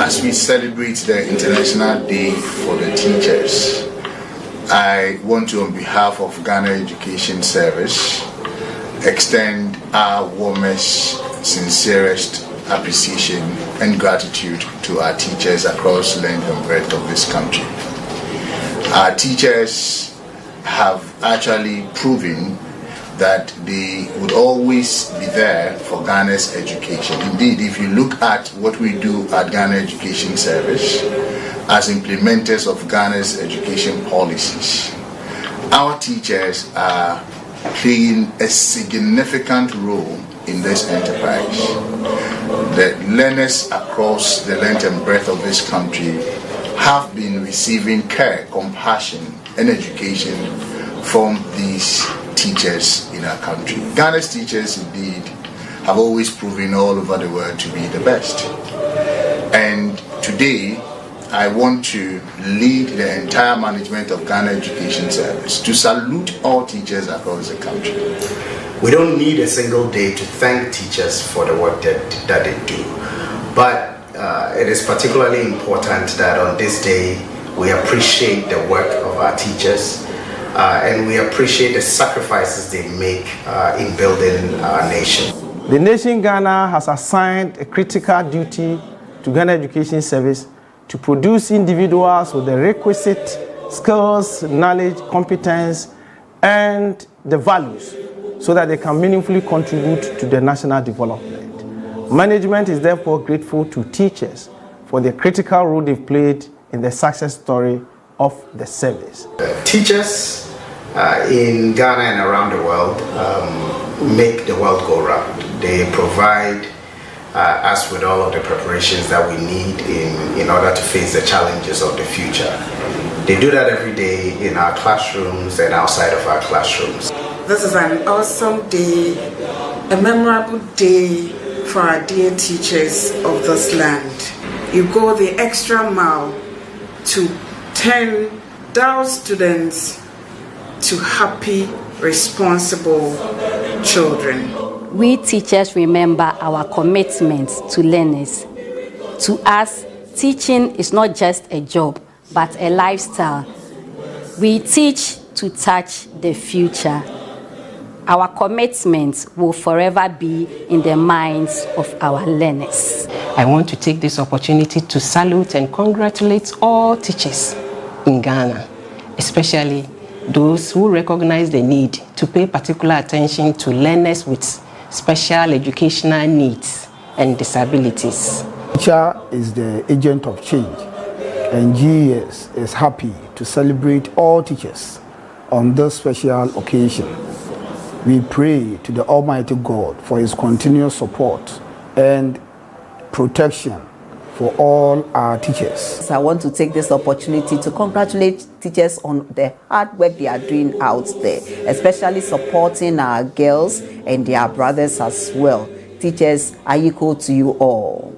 As we celebrate the International Day for the Teachers, I want to, on behalf of Ghana Education Service, extend our warmest, sincerest appreciation and gratitude to our teachers across length and breadth of this country. Our teachers have actually proven that they would always be there for Ghana's education. Indeed, if you look at what we do at Ghana Education Service as implementers of Ghana's education policies, our teachers are playing a significant role in this enterprise. The learners across the length and breadth of this country have been receiving care, compassion, and education from these teachers in our country. Ghana's teachers indeed have always proven all over the world to be the best. And today, I want to lead the entire management of Ghana Education Service to salute all teachers across the country. We don't need a single day to thank teachers for the work that they do. But it is particularly important that on this day, we appreciate the work of our teachers and we appreciate the sacrifices they make in building our nation. The nation Ghana has assigned a critical duty to Ghana Education Service to produce individuals with the requisite skills, knowledge, competence, and the values so that they can meaningfully contribute to the national development. Management is therefore grateful to teachers for the critical role they've played in the success story of the service. Teachers in Ghana and around the world make the world go round. They provide us with all of the preparations that we need in order to face the challenges of the future. They do that every day in our classrooms and outside of our classrooms. This is an awesome day, a memorable day for our dear teachers of this land. You go the extra mile to turn dull students to happy, responsible children. We teachers remember our commitment to learners. To us, teaching is not just a job, but a lifestyle. We teach to touch the future. Our commitment will forever be in the minds of our learners. I want to take this opportunity to salute and congratulate all teachers in Ghana, especially those who recognize the need to pay particular attention to learners with special educational needs and disabilities. Teacher is the agent of change, and GES is happy to celebrate all teachers on this special occasion. We pray to the Almighty God for His continuous support and protection for all our teachers. I want to take this opportunity to congratulate teachers on the hard work they are doing out there, especially supporting our girls and their brothers as well. Teachers, I equal to you all.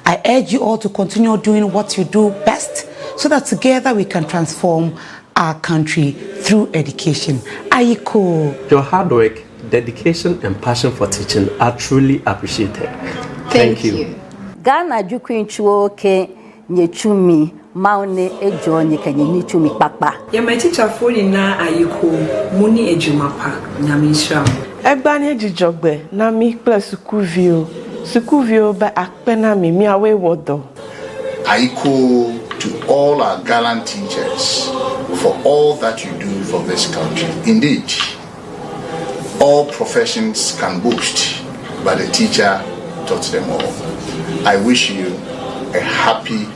I urge you all to continue doing what you do best so that together we can transform our country through education. Aiko. Your hard work, dedication, and passion for teaching are truly appreciated. Thank you. Ghana jukwinchuo ke nyechumi maune ejo nyekanyi chumi papa. Yeah, my teacher for na ayiko muni ejumapa nyamisha. Egbani ejijogbe na mi plus sukuvio ba akpena mi awe wodo. Ayiko to all our gallant teachers for all that you do for this country. Indeed, all professions can boast, but the teacher taught them all. I wish you a happy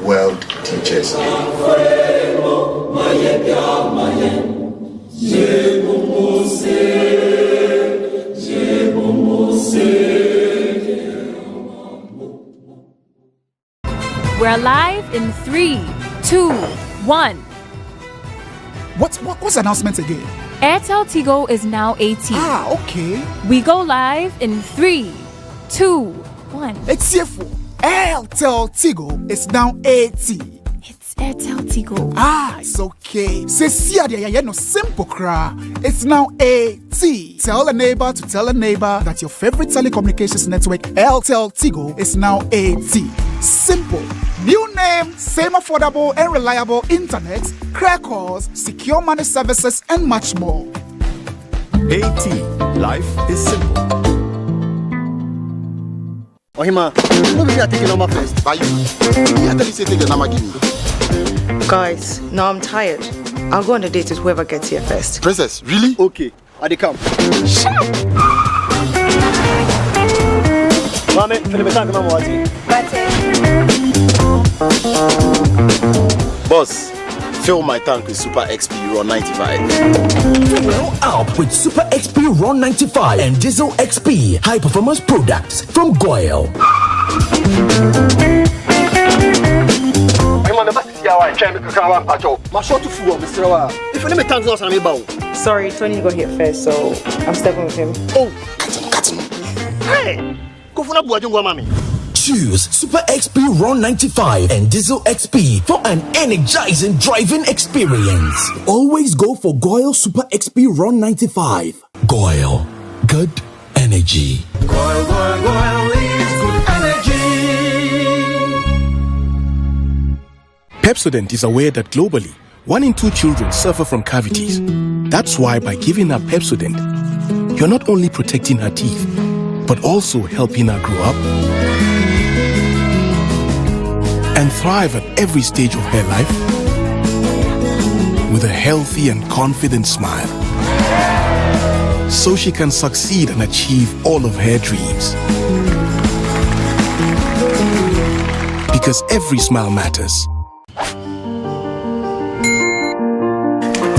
World Teachers Day. We're live in 3, 2, 1. What's the announcement again? Airtel Tigo is now 18. Okay. We go live in 3, 2, 1. It's CFO. Airtel Tigo is now 80. It's Airtel Tigo. It's okay. Say, see, no simple cry. It's now 80. Tell a neighbor to tell a neighbor that your favorite telecommunications network, Airtel Tigo, is now 80. Simple. New name, same affordable and reliable internet, clear calls, secure money services, and much more. 80. Life is simple. Ohima, no be taking number first. By you. I tell you say take your number give me. Guys, now I'm tired. I'll go on a date with whoever gets here first. Princess, really? Okay, I dey come. Shut up! Mame, feel me thank mama wati. Boss, fill my tank with Super XP Raw 95. Fill up with Super XP Raw 95 and Diesel XP high performance products from Goyle. Sorry, Tony got here first, so I'm stepping with him. Oh, cut him. Hey, go for mommy. Choose Super XP Raw 95 and Diesel XP for an energizing driving experience. Always go for Goyle Super XP Raw 95. Goyle, good energy. Goyle is good energy. Pepsodent is aware that globally, 1 in 2 children suffer from cavities. That's why by giving her Pepsodent, you're not only protecting her teeth, but also helping her grow up and thrive at every stage of her life with a healthy and confident smile, so she can succeed and achieve all of her dreams. Because every smile matters.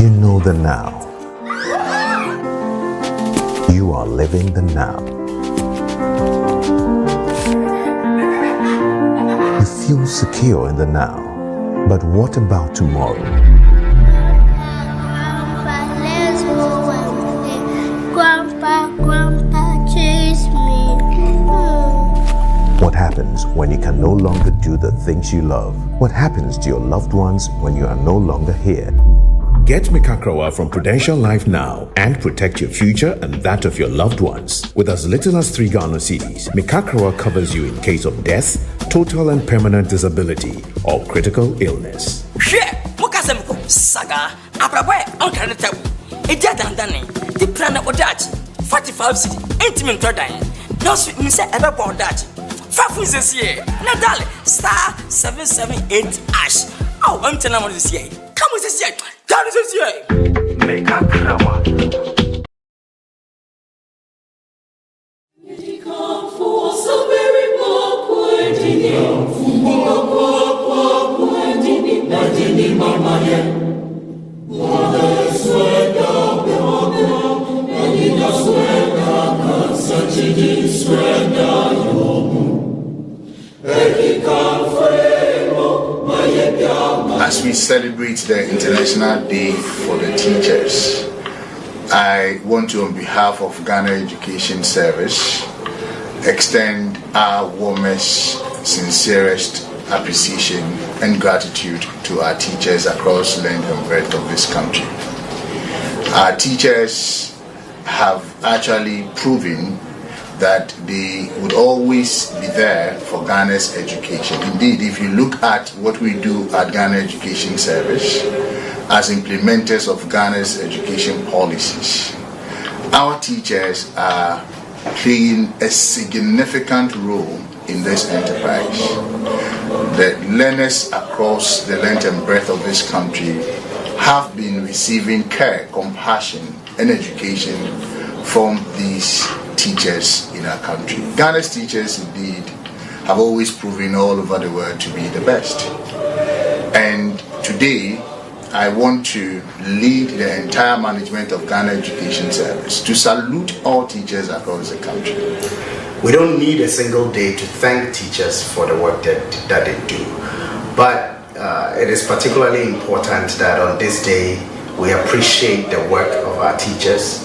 You know the now. You are living the now. You feel secure in the now. But what about tomorrow? Grandpa, chase me. What happens when you can no longer do the things you love? What happens to your loved ones when you are no longer here? Get Mikakrawa from Prudential Life now and protect your future and that of your loved ones. With as little as 3 Ghana cedis, Mikakrawa covers you in case of death, total and permanent disability, or critical illness. Saga, Abraboy, Uncle Tabu, a dead and Danny, the plan of that 45 city, intimate dying. No sweet Miss Everborn that. 5 this year, Nadal, star 778 ash. Oh, I'm telling you this year. Come with this year. That is this year. Make a crowd. As we celebrate the International Day for the Teachers, I want to, on behalf of Ghana Education Service, extend our warmest, sincerest appreciation and gratitude to our teachers across length and breadth of this country. Our teachers have actually proven that they would always be there for Ghana's education. Indeed, if you look at what we do at Ghana Education Service as implementers of Ghana's education policies, our teachers are playing a significant role in this enterprise. The learners across the length and breadth of this country have been receiving care, compassion, and education from these teachers in our country. Ghana's teachers indeed have always proven all over the world to be the best. And today, I want to lead the entire management of Ghana Education Service to salute all teachers across the country. We don't need a single day to thank teachers for the work that they do. But it is particularly important that on this day, we appreciate the work of our teachers.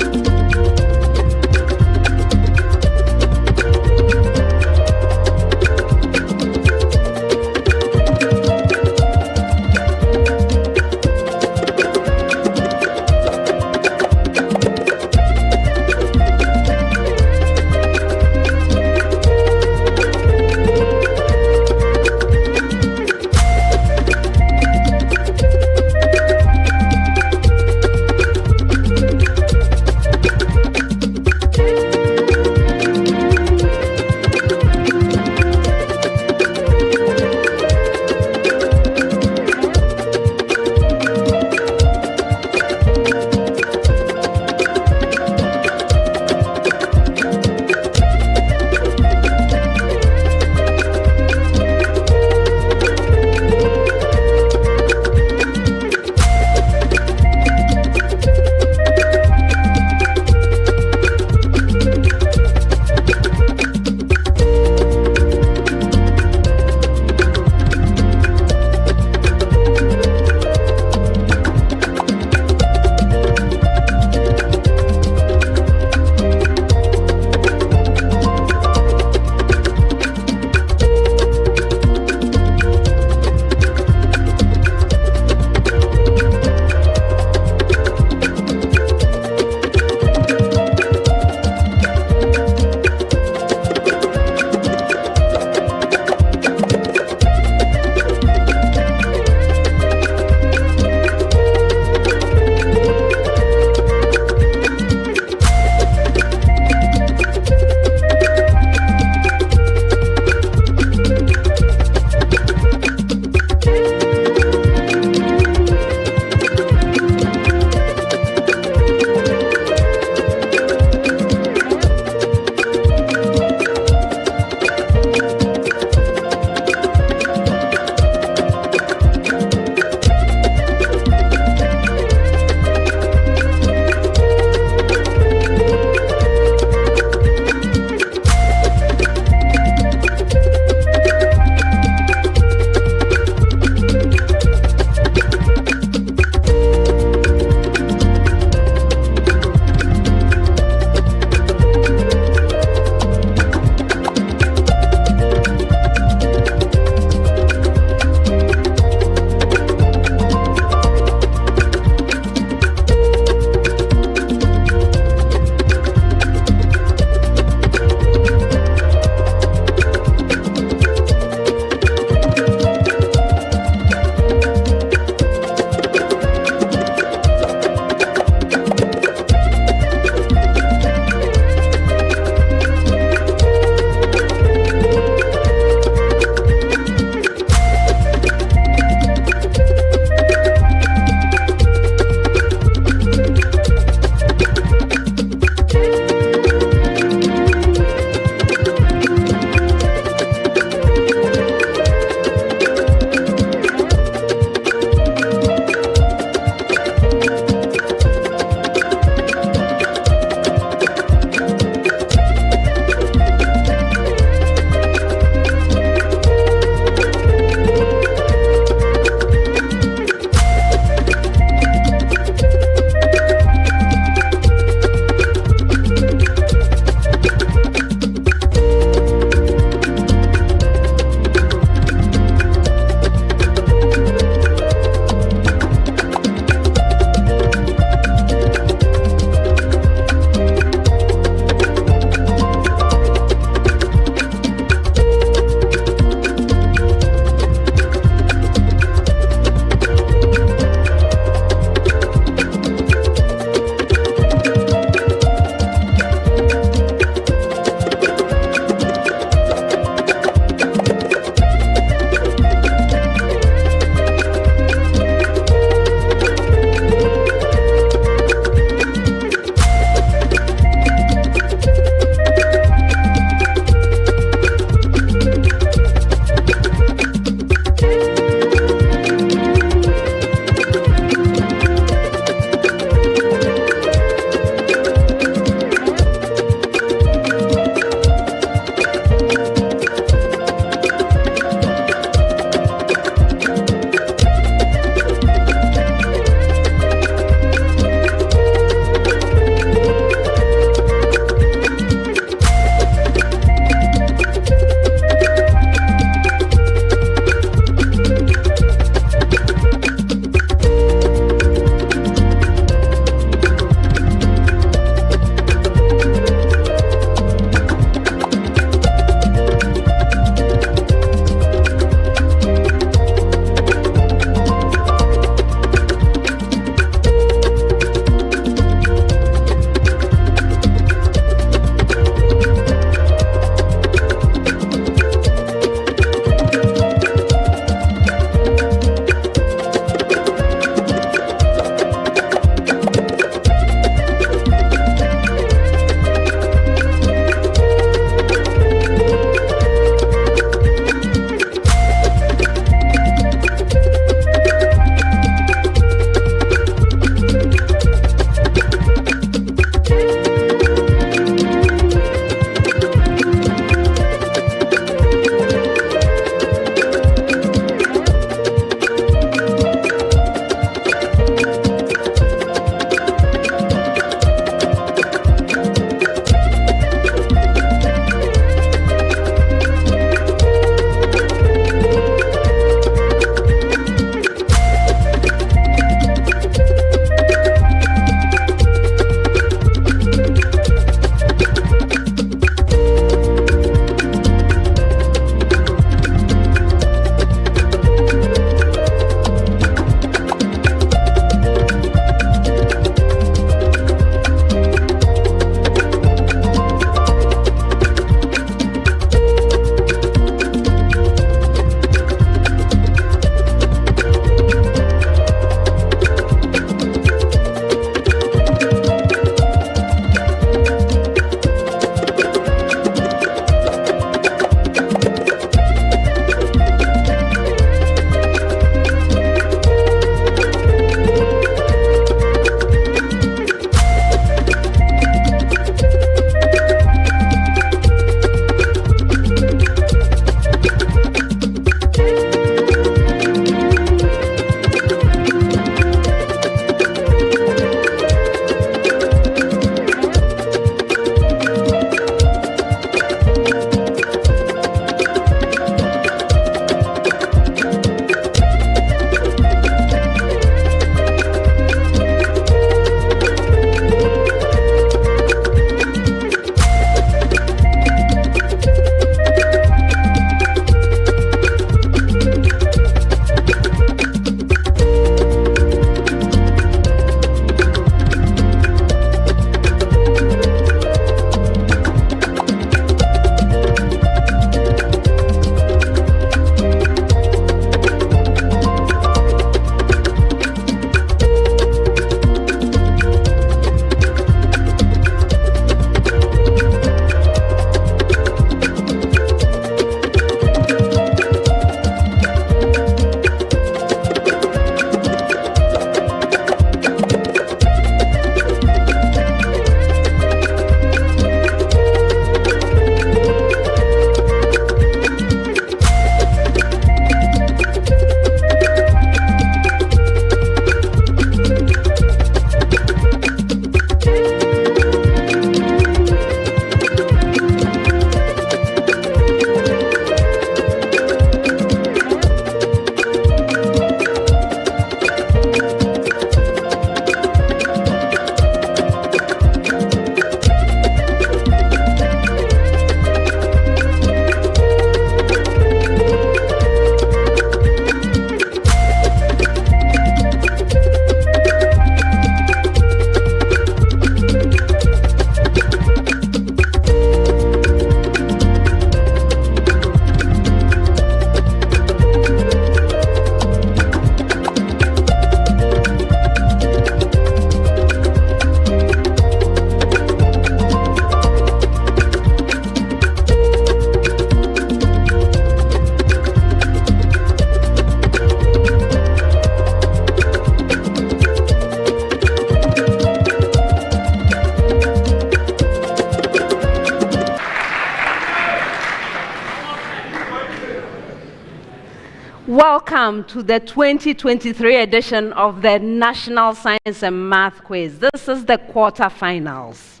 welcome to the 2023 edition of the National Science and Math Quiz. This is the quarterfinals.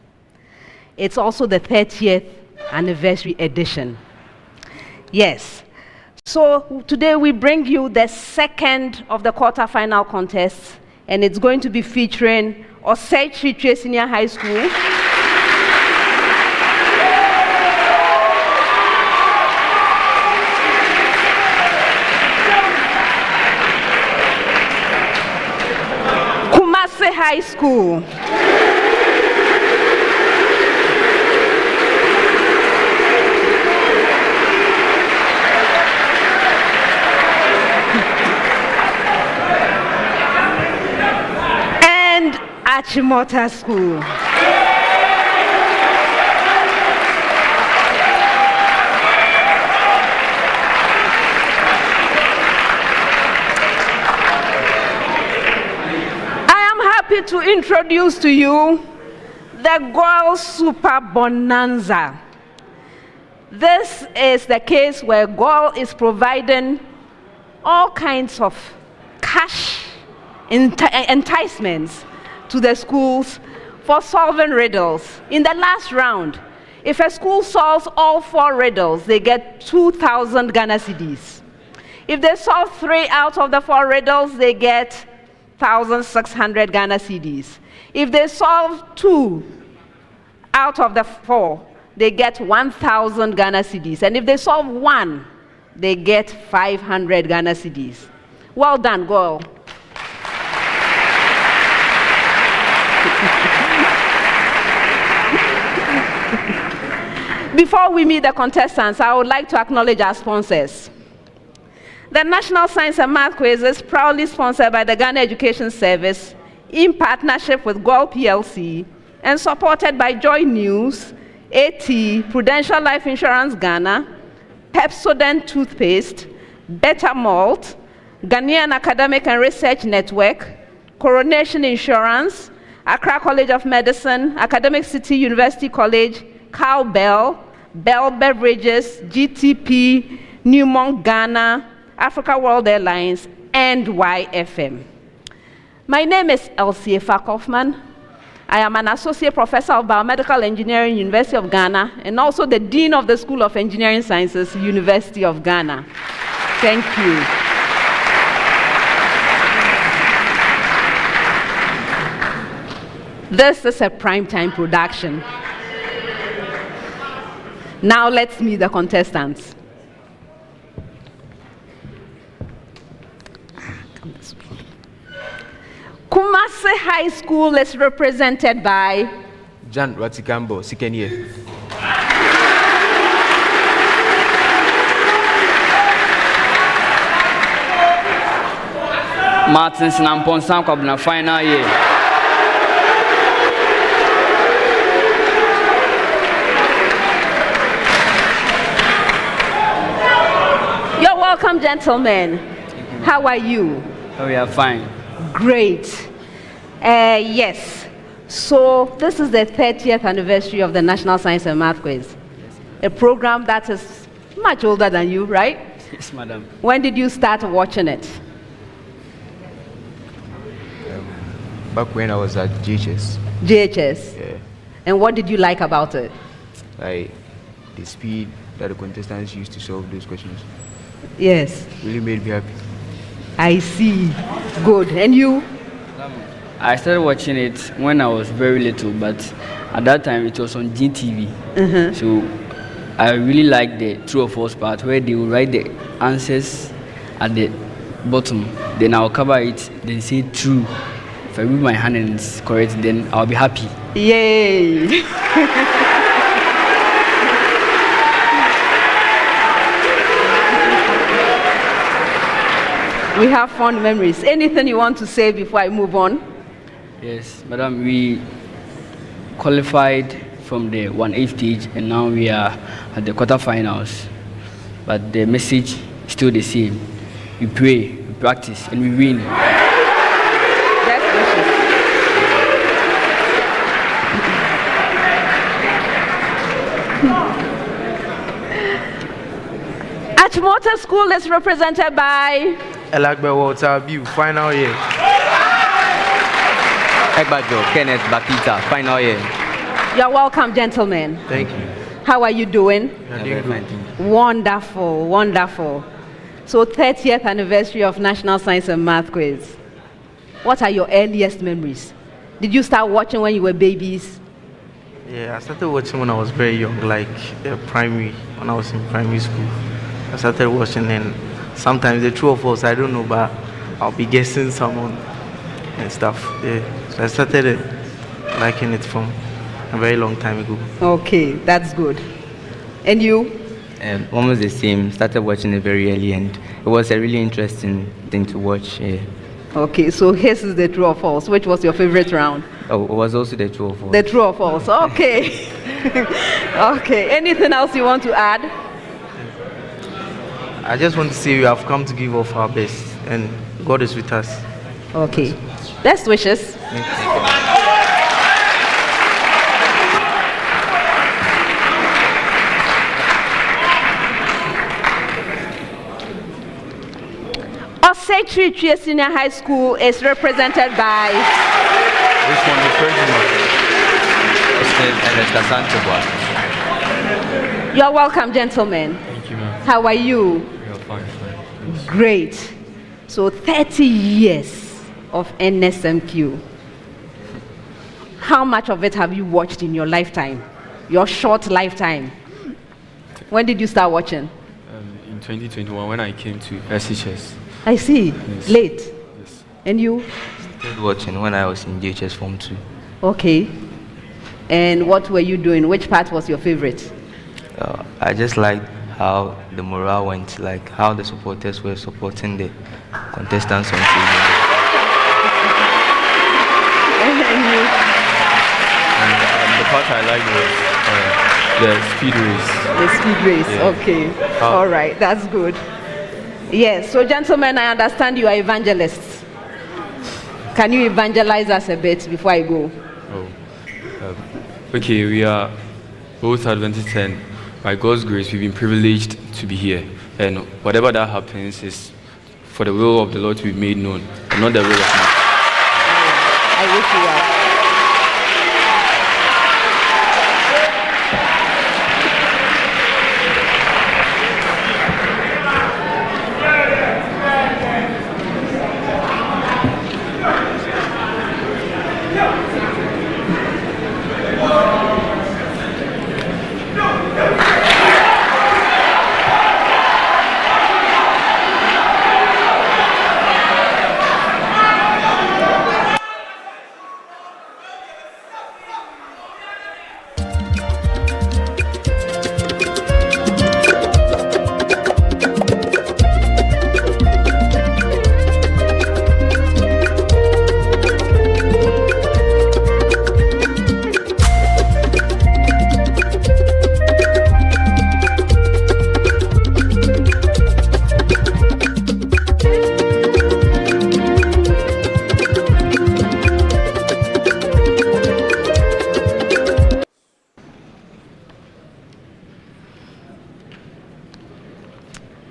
It's also the 30th anniversary edition. Yes. So today we bring you the second of the quarterfinal contests, and it's going to be featuring Osei Kyeretwie Senior High School, Kumasi High School, and Achimota School. To introduce to you the Goil Super Bonanza. This is the case where Goil is providing all kinds of cash enticements to the schools for solving riddles. In the last round, if a school solves all 4 riddles, they get 2,000 Ghana cedis. If they solve 3 out of the 4 riddles, they get 1,600 Ghana cedis. If they solve 2 out of the 4, they get 1,000 Ghana cedis. And if they solve 1, they get 500 Ghana cedis. Well done, Goil. Before we meet the contestants, I would like to acknowledge our sponsors. The National Science and Math Quiz is proudly sponsored by the Ghana Education Service in partnership with Goil PLC and supported by Joy News, AT, Prudential Life Insurance Ghana, Pepsodent Toothpaste, Better Malt, Ghanaian Academic and Research Network, Coronation Insurance, Accra College of Medicine, Academic City University College, Cowbell, Bell Beverages, GTP, Newmont Ghana, Africa World Airlines, and YFM. My name is Elsie Kaufman. I am an Associate Professor of Biomedical Engineering, University of Ghana, and also the Dean of the School of Engineering Sciences, University of Ghana. Thank you. This is a primetime production. Now let's meet the contestants. Kumasi High School is represented by Jan Ratikambo Sikenie. Martin Sinamponsan Kwabna final year. You're welcome, gentlemen. How are you? Oh, we are fine. Great. Yes. So this is the 30th anniversary of the National Science and Math Quiz. A program that is much older than you, right? Yes, madam. When did you start watching it? Back when I was at GHS. GHS? Yeah. And what did you like about it? Like the speed that the contestants used to solve those questions. Yes. Really made me happy. I see. Good. And you? I started watching it when I was very little, but at that time it was on GTV. So I really liked the true or false part where they will write the answers at the bottom. Then I'll cover it, then say true. If I move my hand and it's correct, then I'll be happy. Yay! We have fond memories. Anything you want to say before I move on? Yes, madam, we qualified from the 1/8 stage and now we are at the quarterfinals. But the message is still the same. We pray, we practice, and we win. Best wishes. Achimota School is represented by Elagbe Walter Abiu, final year. Egbajo Kenneth Bakita, final year. You're welcome, gentlemen. Thank you. How are you doing? Very fine. Wonderful, wonderful. So 30th anniversary of National Science and Math Quiz. What are your earliest memories? Did you start watching when you were babies? Yeah, I started watching when I was very young, like primary, when I was in primary school. I started watching, and sometimes the true or false, I don't know, but I'll be guessing someone and stuff. Yeah, so I started liking it from a very long time ago. Okay, that's good. And you? Almost the same. Started watching it very early, and it was a really interesting thing to watch. Yeah. Okay, so his is the true or false. Which was your favorite round? Oh, it was also the true or false. The true or false. Okay. Okay. Anything else you want to add? I just want to say we have come to give off our best, and God is with us. Okay. Best wishes. Osei Kyeretwie Shs Senior High School is represented by this one, the president. You're welcome, gentlemen. Thank you, ma'am. How are you? We are fine. Great. So 30 years of NSMQ. How much of it have you watched in your lifetime? Your short lifetime? When did you start watching? In 2021, when I came to SHS. I see. Yes. Late. Yes. And you? Started watching when I was in JHS Form 2. Okay. And what were you doing? Which part was your favorite? I just liked how the morale went, like how the supporters were supporting the contestants on TV. And the part I liked was the speed race. The speed race, Yeah. okay. All right, that's good. Yes, so gentlemen, I understand you are evangelists. Can you evangelize us a bit before I go? Okay, we are both Adventists, and by God's grace, we've been privileged to be here. And whatever that happens is for the will of the Lord to be made known, and not the will of man. I wish you well.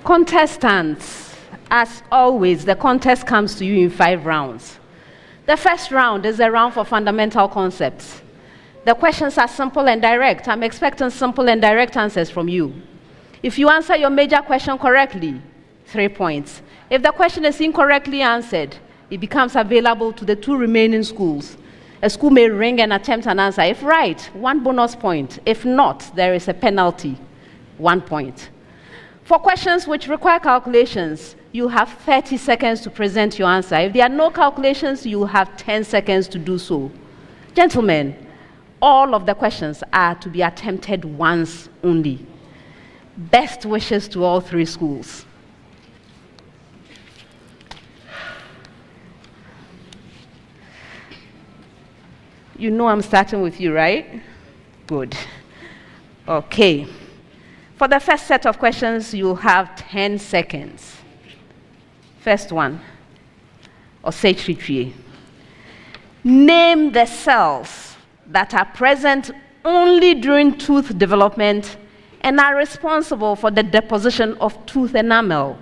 Contestants, as always, the contest comes to you in 5 rounds. The first round is a round for fundamental concepts. The questions are simple and direct. I'm expecting simple and direct answers from you. If you answer your major question correctly, 3 points. If the question is incorrectly answered, it becomes available to the 2 remaining schools. A school may ring and attempt an answer. If right, 1 bonus point. If not, there is a penalty, 1 point. For questions which require calculations, you have 30 seconds to present your answer. If there are no calculations, you have 10 seconds to do so. Gentlemen, all of the questions are to be attempted once only. Best wishes to all 3 schools. You know I'm starting with you, right? Good. Okay. For the first set of questions, you have 10 seconds. First one, Osei Kyeretwie. Name the cells that are present only during tooth development and are responsible for the deposition of tooth enamel.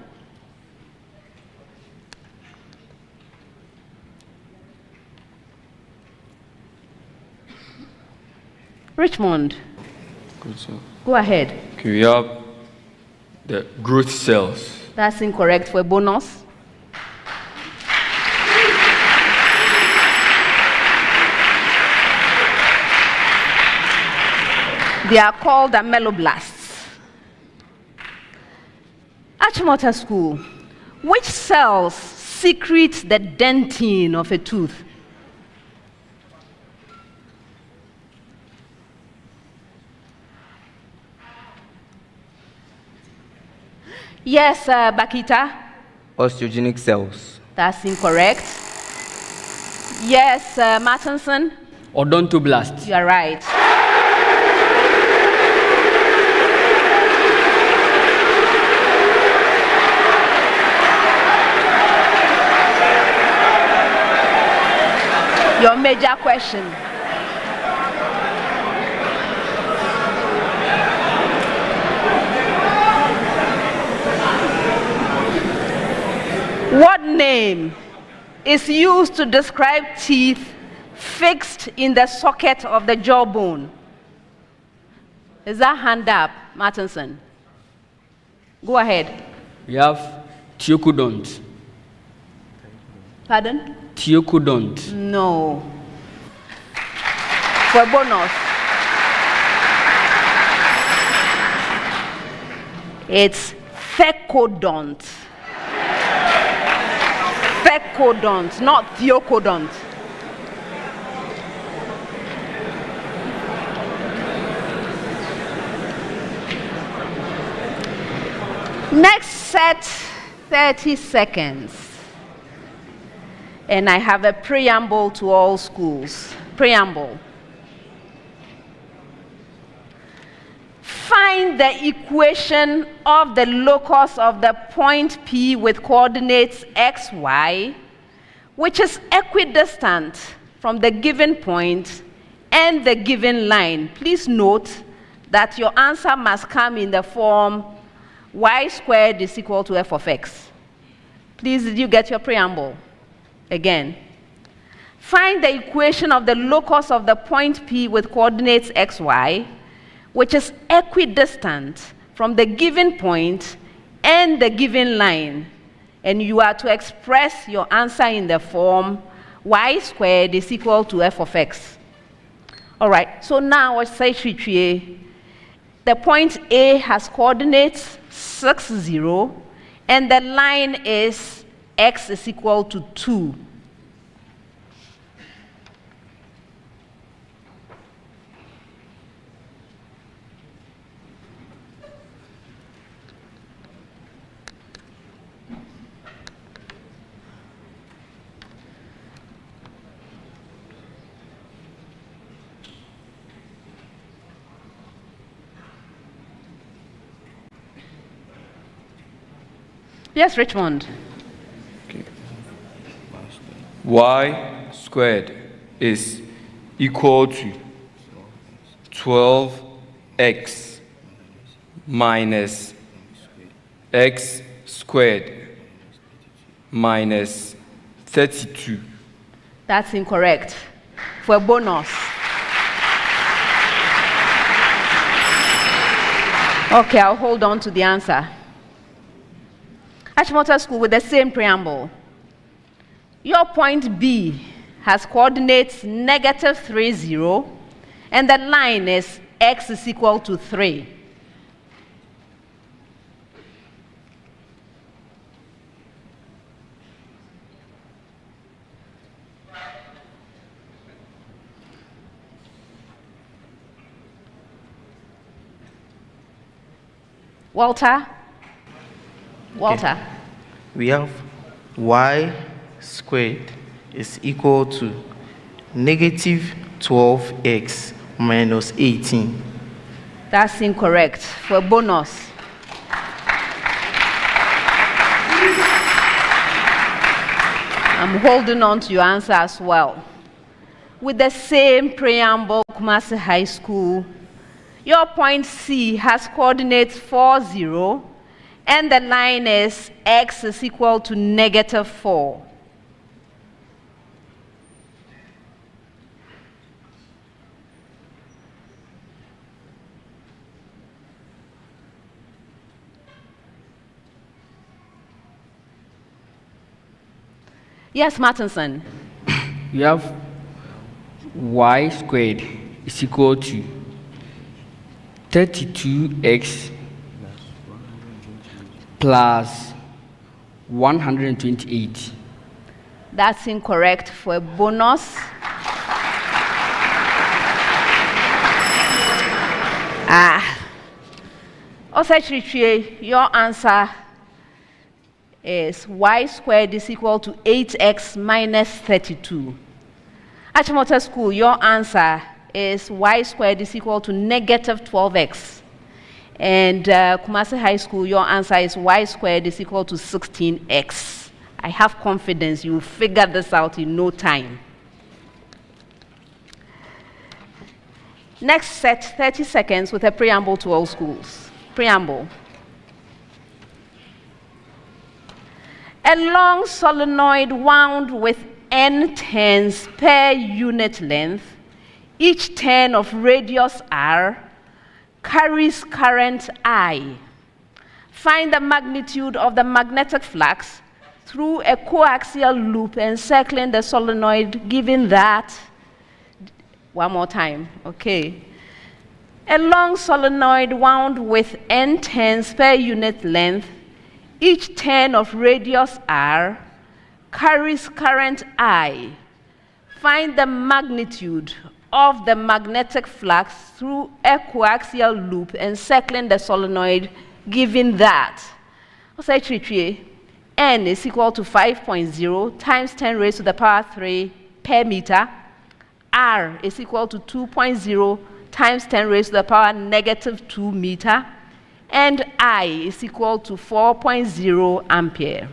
Richmond, Good, sir. go ahead. Okay, we have the growth cells. That's incorrect for a bonus. They are called ameloblasts. Achimota School, which cells secrete the dentin of a tooth? Yes, Bakita. Osteogenic cells. That's incorrect. Yes, Martinson. Odontoblast. You are right. Your major question. What name is used to describe teeth fixed in the socket of the jawbone? Is that hand up, Martinson? Go ahead. We have teocodont. Pardon? Teocodont. No. For bonus. It's fecodont. Fecodont, not theocodont. Next set, 30 seconds. And I have a preamble to all schools. Preamble. Find the equation of the locus of the point P with coordinates x, y, which is equidistant from the given point and the given line. Please note that your answer must come in the form y squared is equal to f of x. Please, did you get your preamble? Again. Find the equation of the locus of the point P with coordinates x, y, which is equidistant from the given point and the given line. And you are to express your answer in the form y squared is equal to f of x. All right, so now Osei Kyeretwie, the point A has coordinates 6, 0, and the line is x is equal to 2. Yes, Richmond. Okay. Y squared is equal to 12x minus x squared minus 32. That's incorrect. For a bonus. Okay, I'll hold on to the answer. Achimota School with the same preamble. Your point B has coordinates -3, 0, and the line is x is equal to 3. Walter? Walter. Okay. We have y squared is equal to -12x minus 18. That's incorrect. For a bonus. I'm holding on to your answer as well. With the same preamble, Kumasi High School, your point C has coordinates 4, 0, and the line is x is equal to -4. Yes, Martinson. You have y squared is equal to 32x plus 128. That's incorrect. For a bonus, Osei Kyeretwie, your answer is y squared is equal to 8x minus 32. Achimota School, your answer is y squared is equal to negative 12x. And Kumasi High School, your answer is y squared is equal to 16x. I have confidence you will figure this out in no time. Next set, 30 seconds with a preamble to all schools. Preamble. A long solenoid wound with n turns per unit length, each turn of radius r, carries current I. Find the magnitude of the magnetic flux through a coaxial loop encircling the solenoid, given that, one more time, okay. A long solenoid wound with n turns per unit length, each turn of radius r, carries current I. Find the magnitude of the magnetic flux through a coaxial loop encircling the solenoid, given that. Osei Kyeretwie, n is equal to 5.0 times 10 raised to the power 3 per meter. R is equal to 2.0 times 10 raised to the power negative 2 meter. And I is equal to 4.0 ampere.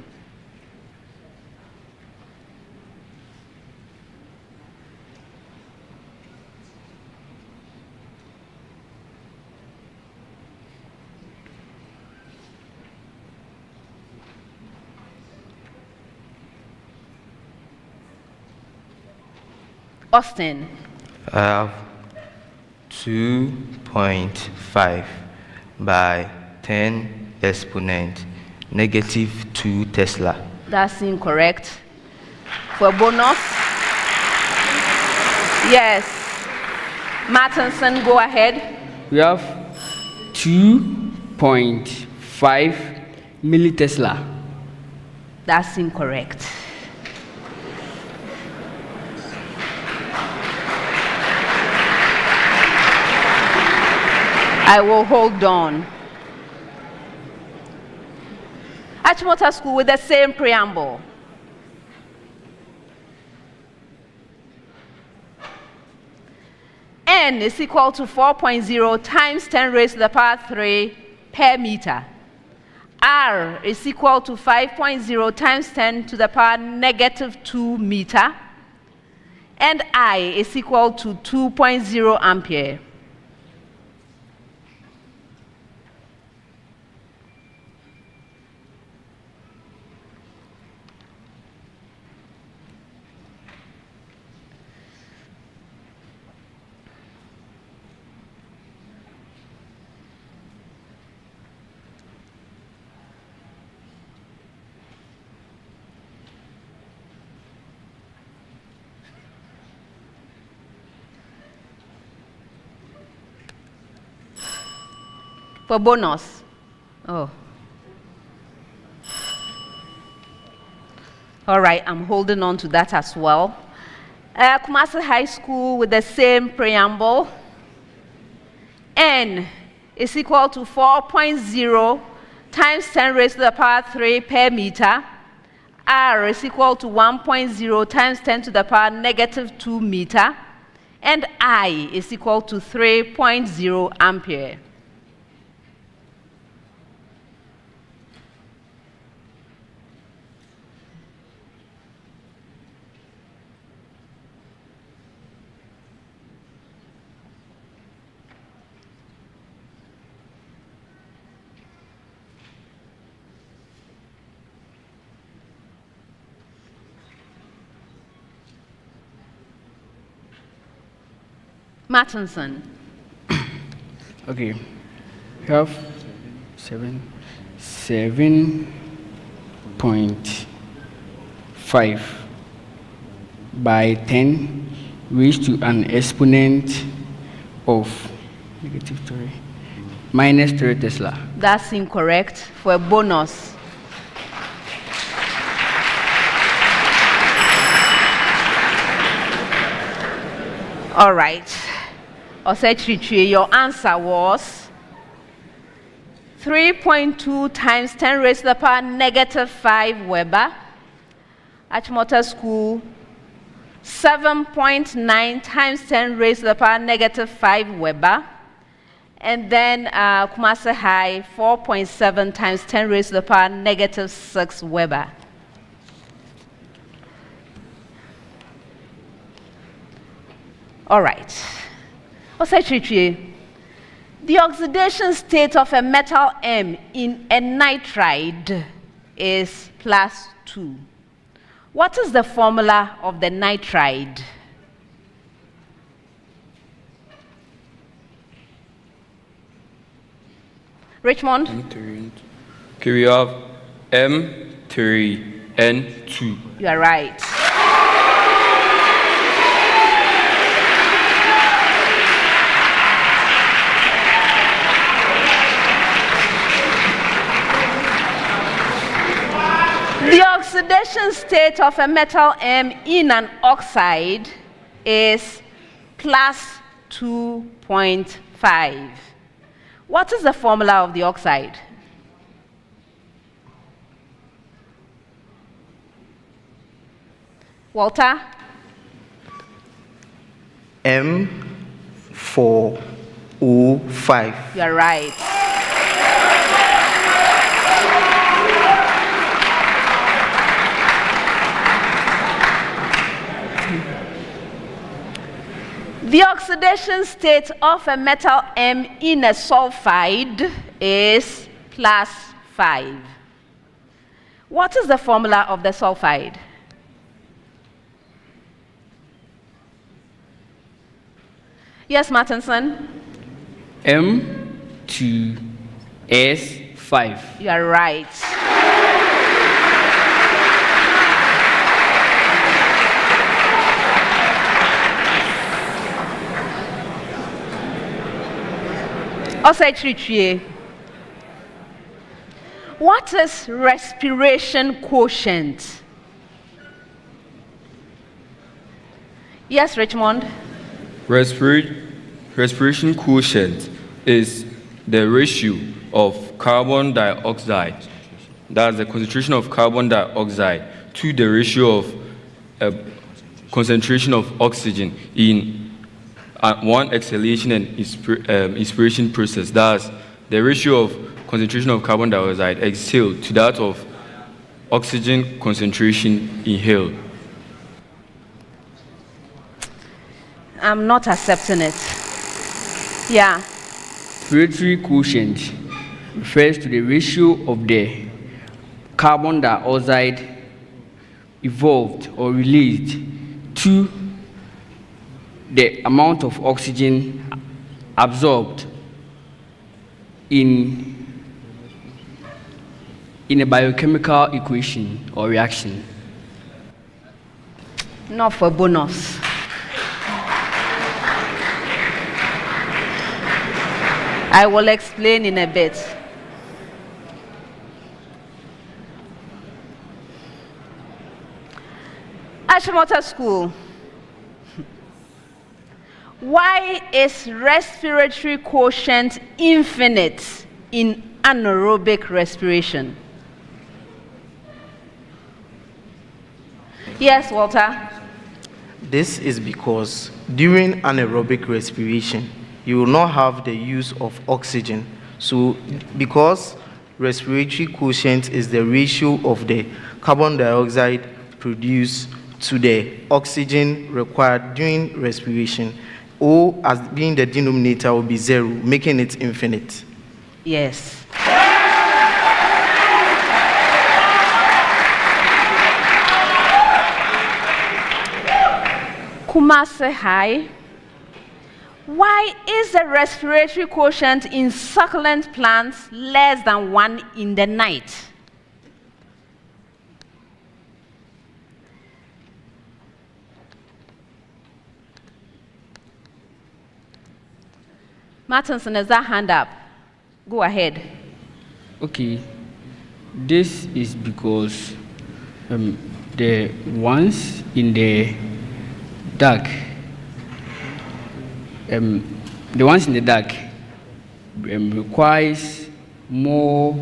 Austin. I have 2.5 by 10 exponent negative 2 Tesla. That's incorrect. For bonus? Yes. Martinson, go ahead. We have 2.5 millitesla. That's incorrect. I will hold on. Achimota School with the same preamble. N is equal to 4.0 times 10 raised to the power 3 per meter. R is equal to 5.0 times 10 to the power negative 2 meter. And I is equal to 2.0 ampere. For bonus. Oh. All right, I'm holding on to that as well. Kumasi High School with the same preamble. N is equal to 4.0 times 10 raised to the power 3 per meter. R is equal to 1.0 times 10 to the power negative 2 meter. And I is equal to 3.0 ampere. Martinson. Okay. We have 7.5 by 10 raised to an exponent of negative 3 minus 3 Tesla. That's incorrect. For a bonus. All right. Osei Kyeretwie, your answer was 3.2 times 10 raised to the power negative 5 Weber. Achimota School, 7.9 times 10 raised to the power negative 5 Weber. And then Kumasi High, 4.7 times 10 raised to the power negative 6 Weber. All right. Osei Kyeretwie, the oxidation state of a metal M in a nitride is +2. What is the formula of the nitride? Richmond? Okay, we have M3N2. You are right. The oxidation state of a metal M in an oxide is +2.5. What is the formula of the oxide? Walter? M4O5. You are right. The oxidation state of a metal M in a sulfide is +5. What is the formula of the sulfide? Yes, Martinson? M2S5. You are right. Osei Kyeretwie, what is respiration quotient? Yes, Richmond? Respiration quotient is the ratio of carbon dioxide, that's the concentration of carbon dioxide, to the ratio of concentration of oxygen in one exhalation and inspiration process. That's the ratio of concentration of carbon dioxide exhaled to that of oxygen concentration inhaled. I'm not accepting it. Yeah. Respiratory quotient refers to the ratio of the carbon dioxide evolved or released to the amount of oxygen absorbed in a biochemical equation or reaction. Not for bonus. I will explain in a bit. Achimota School. Why is respiratory quotient infinite in anaerobic respiration? Yes, Walter? This is because during anaerobic respiration, you will not have the use of oxygen. So, because respiratory quotient is the ratio of the carbon dioxide produced to the oxygen required during respiration, O as being the denominator will be 0, making it infinite. Yes. Kumasi High. Why is the respiratory quotient in succulent plants less than 1 in the night? Martinson, is that hand up? Go ahead. Okay. This is because the ones in the dark, requires more,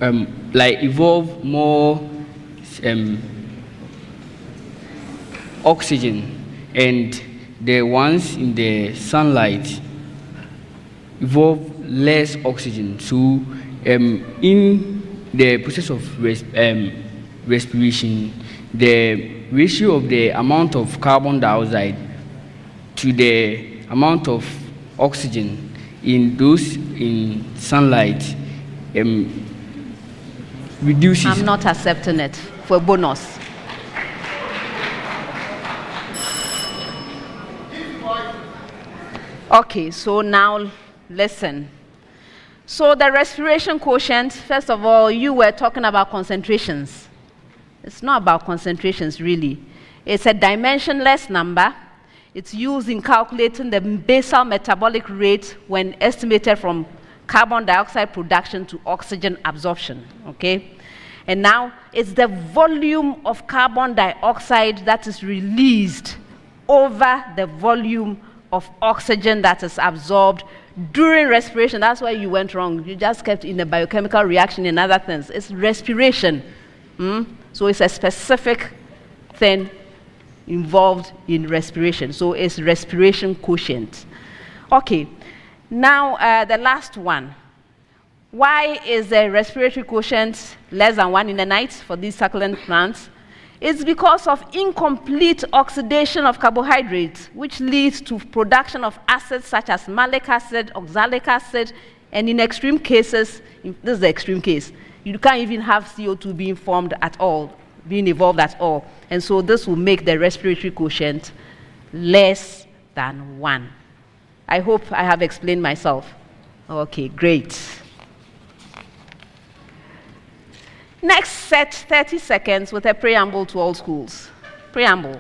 evolve more oxygen, and the ones in the sunlight evolve less oxygen. So in the process of respiration, the ratio of the amount of carbon dioxide to the amount of oxygen in those in sunlight reduces. I'm not accepting it for a bonus. Okay, so now listen. So the respiration quotient, first of all, you were talking about concentrations. It's not about concentrations, really. It's a dimensionless number. It's used in calculating the basal metabolic rate when estimated from carbon dioxide production to oxygen absorption, okay? And now, it's the volume of carbon dioxide that is released over the volume of oxygen that is absorbed during respiration. That's why you went wrong. You just kept in a biochemical reaction and other things. It's respiration. So it's a specific thing involved in respiration. So it's respiration quotient. Okay, now the last one. Why is the respiratory quotient less than 1 in the night for these succulent plants? It's because of incomplete oxidation of carbohydrates, which leads to production of acids such as malic acid, oxalic acid, and in extreme cases, this is the extreme case, you can't even have CO2 being formed at all, being evolved at all. And so this will make the respiratory quotient less than 1. I hope I have explained myself. Okay, great. Next set 30 seconds with a preamble to all schools. Preamble.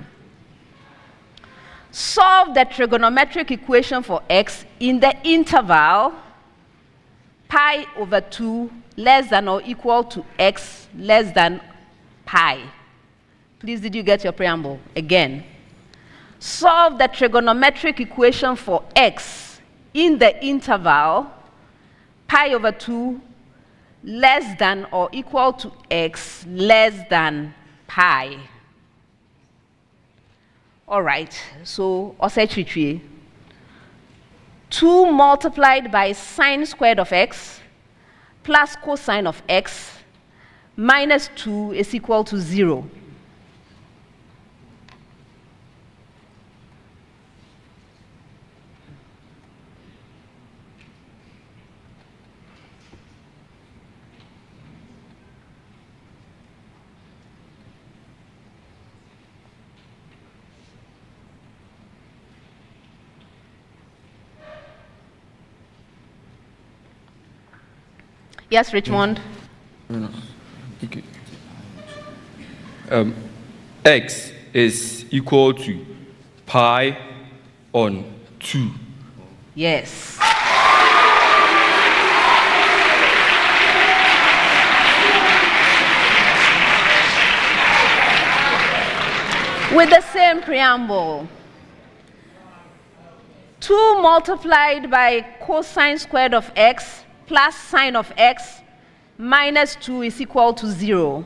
Solve the trigonometric equation for x in the interval pi over 2 less than or equal to x less than pi. Please, did you get your preamble? Again. Solve the trigonometric equation for x in the interval pi over 2 less than or equal to x less than pi. All right, so Osei Kyeretwie, 2 multiplied by sine squared of x plus cosine of x minus 2 is equal to 0. Yes, Richmond. Okay. X is equal to pi on 2. Yes. With the same preamble, 2 multiplied by cosine squared of x plus sine of x minus 2 is equal to 0.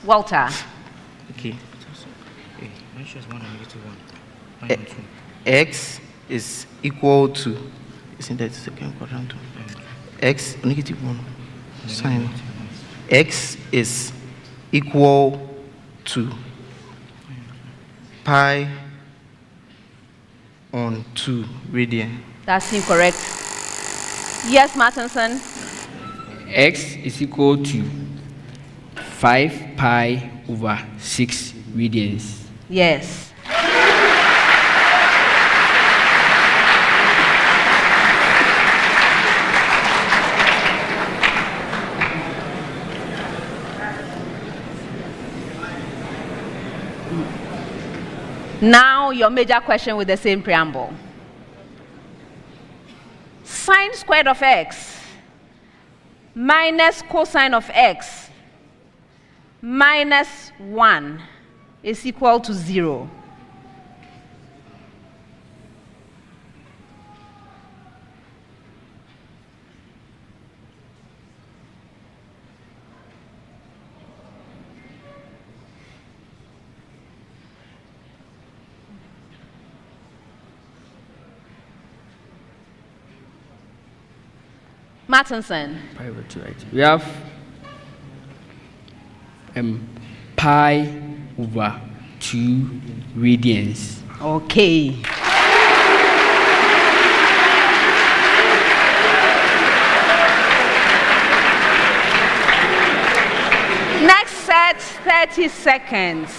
Walter. Okay. X is equal to, isn't that the second quadrant? X negative 1 sine. X is equal to pi on 2 radian. That's incorrect. Yes, Martinson. X is equal to 5 pi over 6 radians. Yes. Now your major question with the same preamble. Sine squared of x minus cosine of x minus 1 is equal to 0. Martinson. We have pi over 2 radians. Okay. Next set, 30 seconds.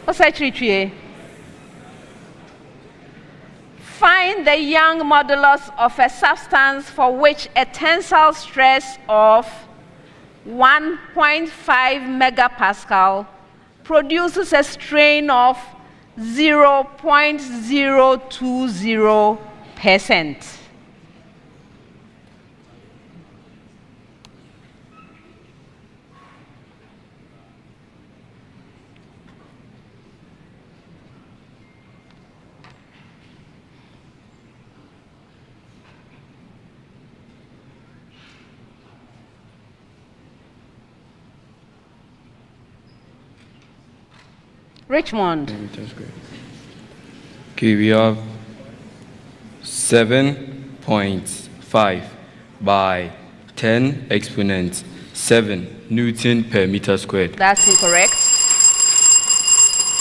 Osei Kyeretwie. Find the Young modulus of a substance for which a tensile stress of 1.5 megapascal produces a strain of 0.020%. Richmond. Okay, we have 7.5 by 10 exponent 7 Newton per meter squared. That's incorrect.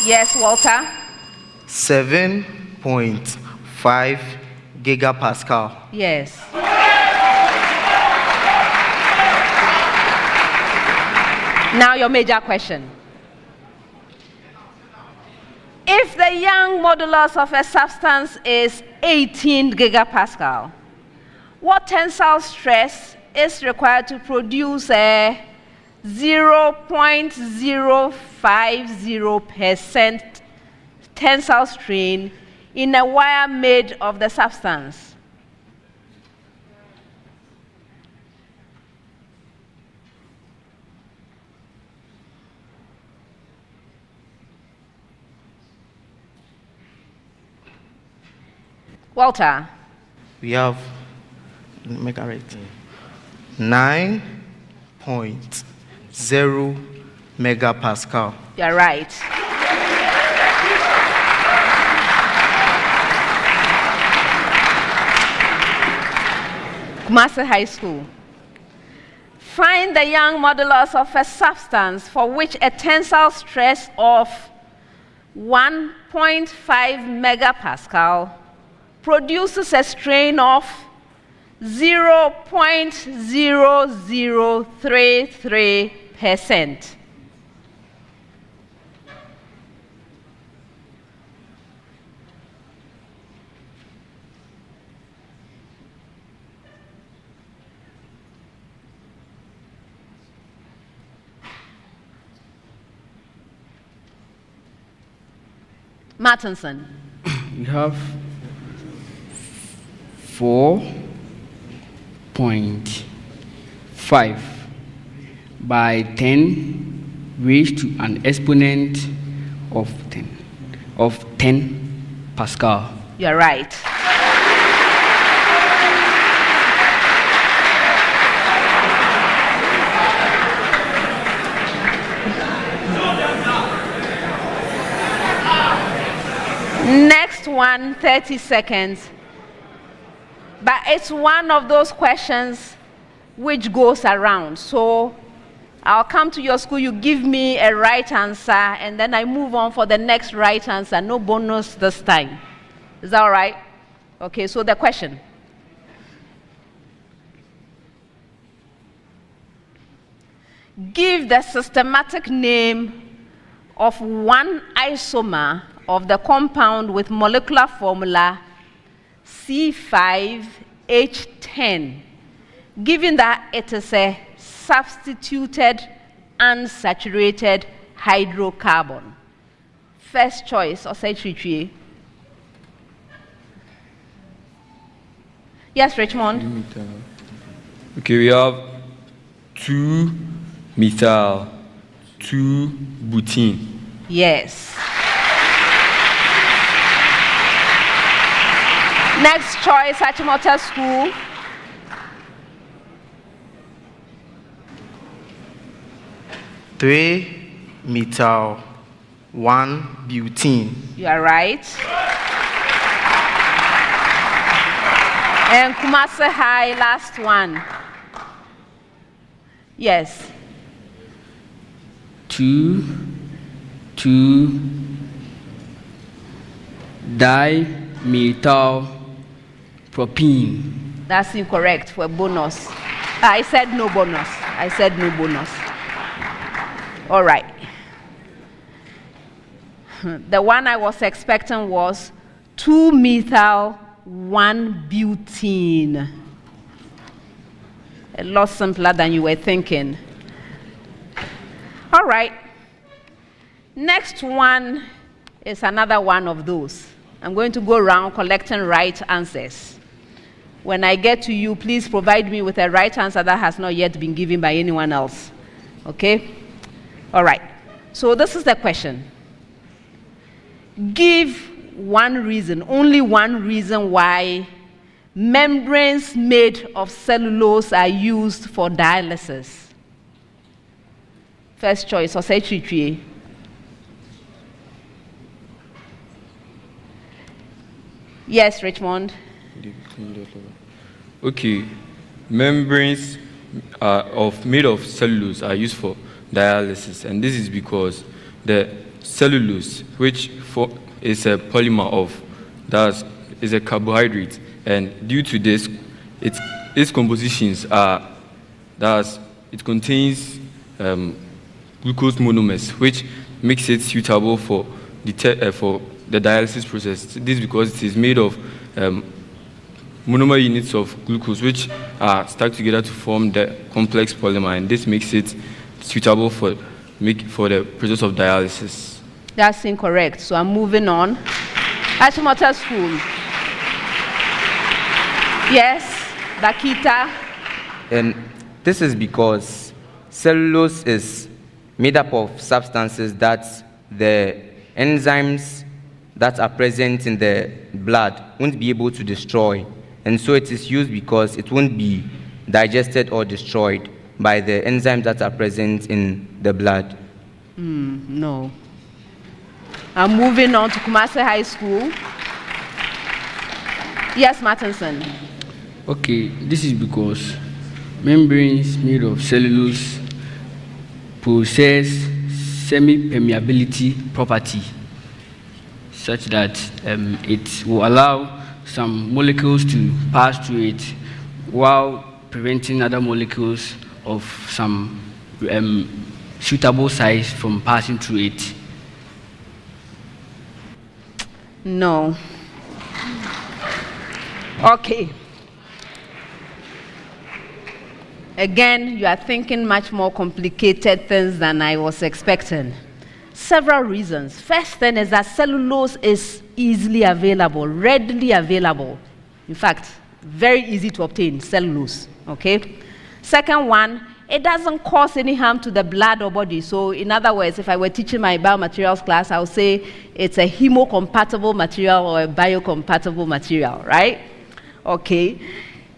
Yes, Walter? 7.5 gigapascal. Yes. Now your major question. If the Young modulus of a substance is 18 gigapascal, what tensile stress is required to produce a 0.050% tensile strain in a wire made of the substance? Walter. We have, make a rate, 9.0 megapascal. You're right. Kumasi High School. Find the Young modulus of a substance for which a tensile stress of 1.5 megapascal produces a strain of 0.0033%. Martinson. You have 4.5 by 10 raised to an exponent of 10 Pascal. You're right. Next one, 30 seconds. But it's one of those questions which goes around. So I'll come to your school, you give me a right answer, and then I move on for the next right answer. No bonus this time. Is that all right? Okay, so the question. Give the systematic name of one isomer of the compound with molecular formula C5H10, given that it is a substituted unsaturated hydrocarbon. First choice, Osei Kyeretwie. Yes, Richmond. Okay, we have 2-methyl 2-butene. Yes. Next choice, Achimota School. Methyl 1-butene. You are right. And Kumasi High, last one. Yes. 2,2-dimethyl-propene. That's incorrect for a bonus. I said no bonus. I said no bonus. All right. The one I was expecting was 2-methyl-1-butene. A lot simpler than you were thinking. All right. Next one is another one of those. I'm going to go around collecting right answers. When I get to you, please provide me with a right answer that has not yet been given by anyone else. Okay? All right. So this is the question. Give one reason, only one reason why membranes made of cellulose are used for dialysis. First choice, Osei Kyeretwie. Yes, Richmond. Okay, membranes made of cellulose are used for dialysis, and this is because the cellulose, which is a polymer is a carbohydrate, and due to this, its compositions it contains glucose monomers, which makes it suitable for the dialysis process. This is because it is made of monomer units of glucose, which are stuck together to form the complex polymer, and this makes it suitable for the process of dialysis. That's incorrect. So I'm moving on. Achimota School. Yes, Bakita. And this is because cellulose is made up of substances that the enzymes that are present in the blood won't be able to destroy. And so it is used because it won't be digested or destroyed by the enzymes that are present in the blood. No. I'm moving on to Kumasi High School. Yes, Martinson. Okay, this is because membranes made of cellulose possess semi-permeability property such that it will allow some molecules to pass through it while preventing other molecules of some suitable size from passing through it. No. Okay. Again, you are thinking much more complicated things than I was expecting. Several reasons. First thing is that cellulose is easily available, readily available. In fact, very easy to obtain, cellulose, okay? Second one, it doesn't cause any harm to the blood or body. So in other words, if I were teaching my biomaterials class, I would say it's a hemocompatible material or a biocompatible material, right? Okay.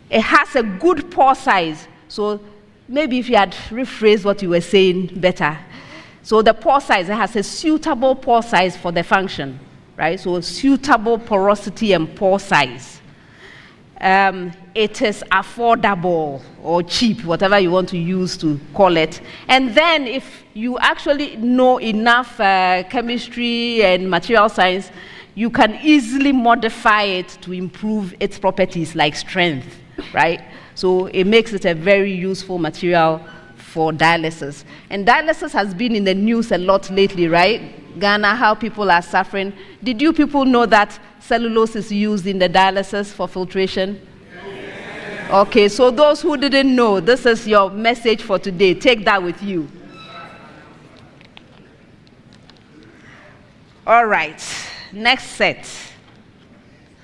It has a good pore size. So maybe if you had rephrased what you were saying better. So the pore size, it has a suitable pore size for the function, right? So suitable porosity and pore size. It is affordable or cheap, whatever you want to use to call it. And then if you actually know enough chemistry and material science, you can easily modify it to improve its properties like strength, right? So it makes it a very useful material for dialysis. And dialysis has been in the news a lot lately, right? Ghana, how people are suffering. Did you people know that cellulose is used in the dialysis for filtration? Okay, so those who didn't know, this is your message for today. Take that with you. All right, next set.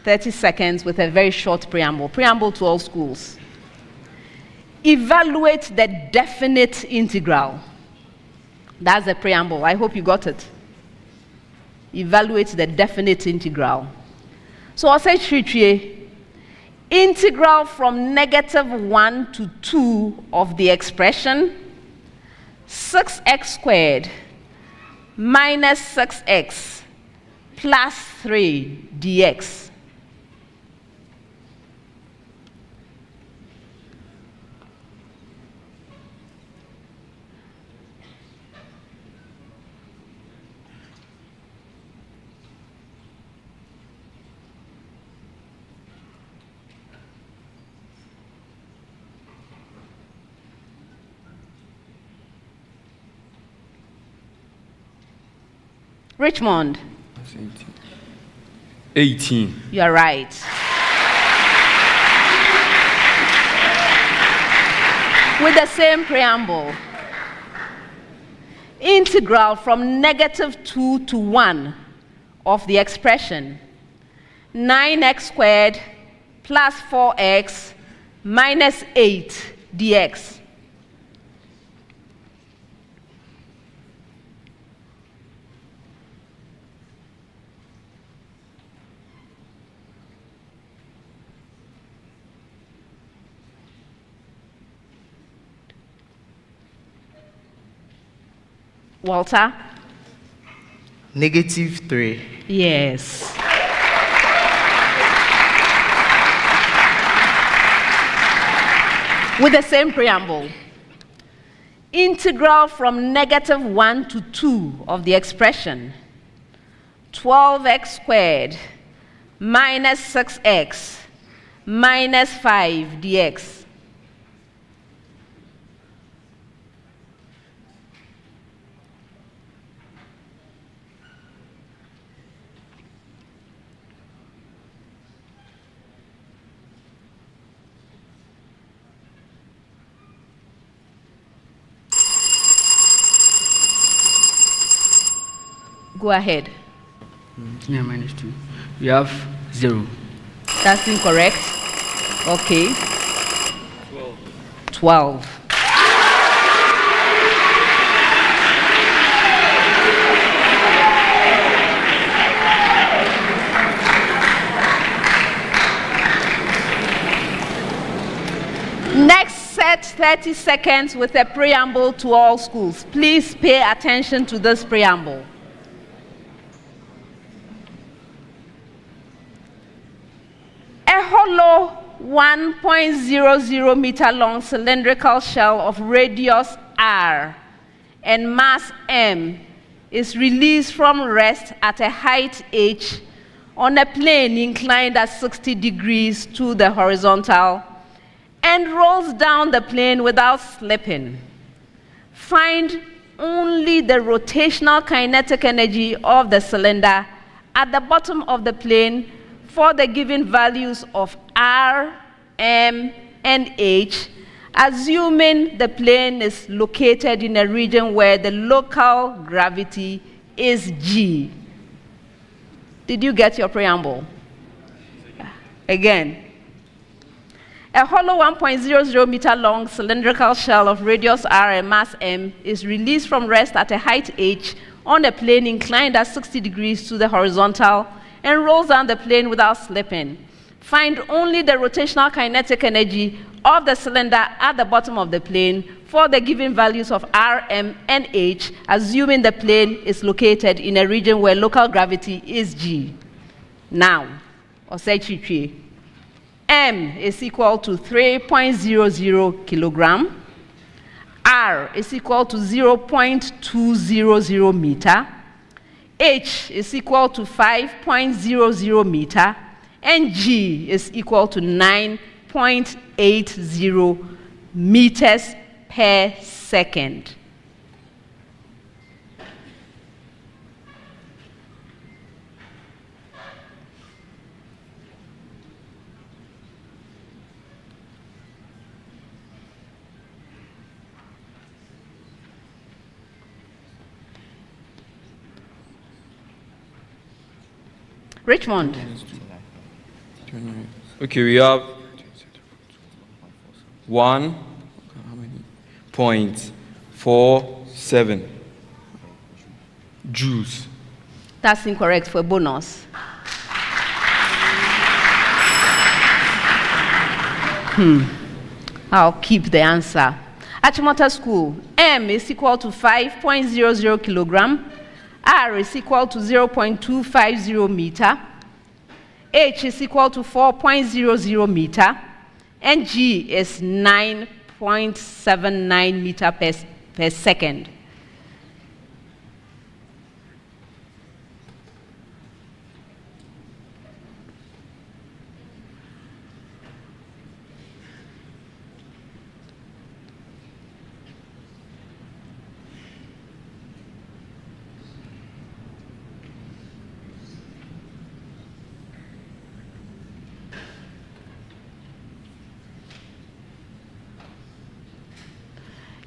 30 seconds with a very short preamble. Preamble to all schools. Evaluate the definite integral. That's the preamble. I hope you got it. Evaluate the definite integral. So Osei Kyeretwie, integral from -1 to 2 of the expression 6x squared minus 6x plus 3 dx. Richmond. 18. You are right. With the same preamble. Integral from -2 to 1 of the expression 9x squared plus 4x minus 8 dx. Walter? -3. Yes. With the same preamble. Integral from -1 to 2 of the expression 12x squared minus 6x minus 5 dx. Go ahead. Yeah, -2. You have 0. That's incorrect. Okay. 12. Next set, 30 seconds with a preamble to all schools. Please pay attention to this preamble. A hollow 1.00 meter long cylindrical shell of radius r and mass m is released from rest at a height h on a plane inclined at 60 degrees to the horizontal and rolls down the plane without slipping. Find only the rotational kinetic energy of the cylinder at the bottom of the plane for the given values of r, m, and h, assuming the plane is located in a region where the local gravity is g. Did you get your preamble? Again. A hollow 1.00 meter long cylindrical shell of radius r and mass m is released from rest at a height h on a plane inclined at 60 degrees to the horizontal and rolls down the plane without slipping. Find only the rotational kinetic energy of the cylinder at the bottom of the plane for the given values of r, m, and h, assuming the plane is located in a region where local gravity is g. Now, Osei Kyeretwie, m is equal to 3.00 kilogram, r is equal to 0.200 meter, h is equal to 5.00 meter, and g is equal to 9.80 meters per second. Richmond. Okay, we have 1.47 joules. That's incorrect for bonus. I'll keep the answer. Achimota School, M is equal to 5.00 kilogram, R is equal to 0.250 meter, H is equal to 4.00 meter, and G is 9.79 meter per second.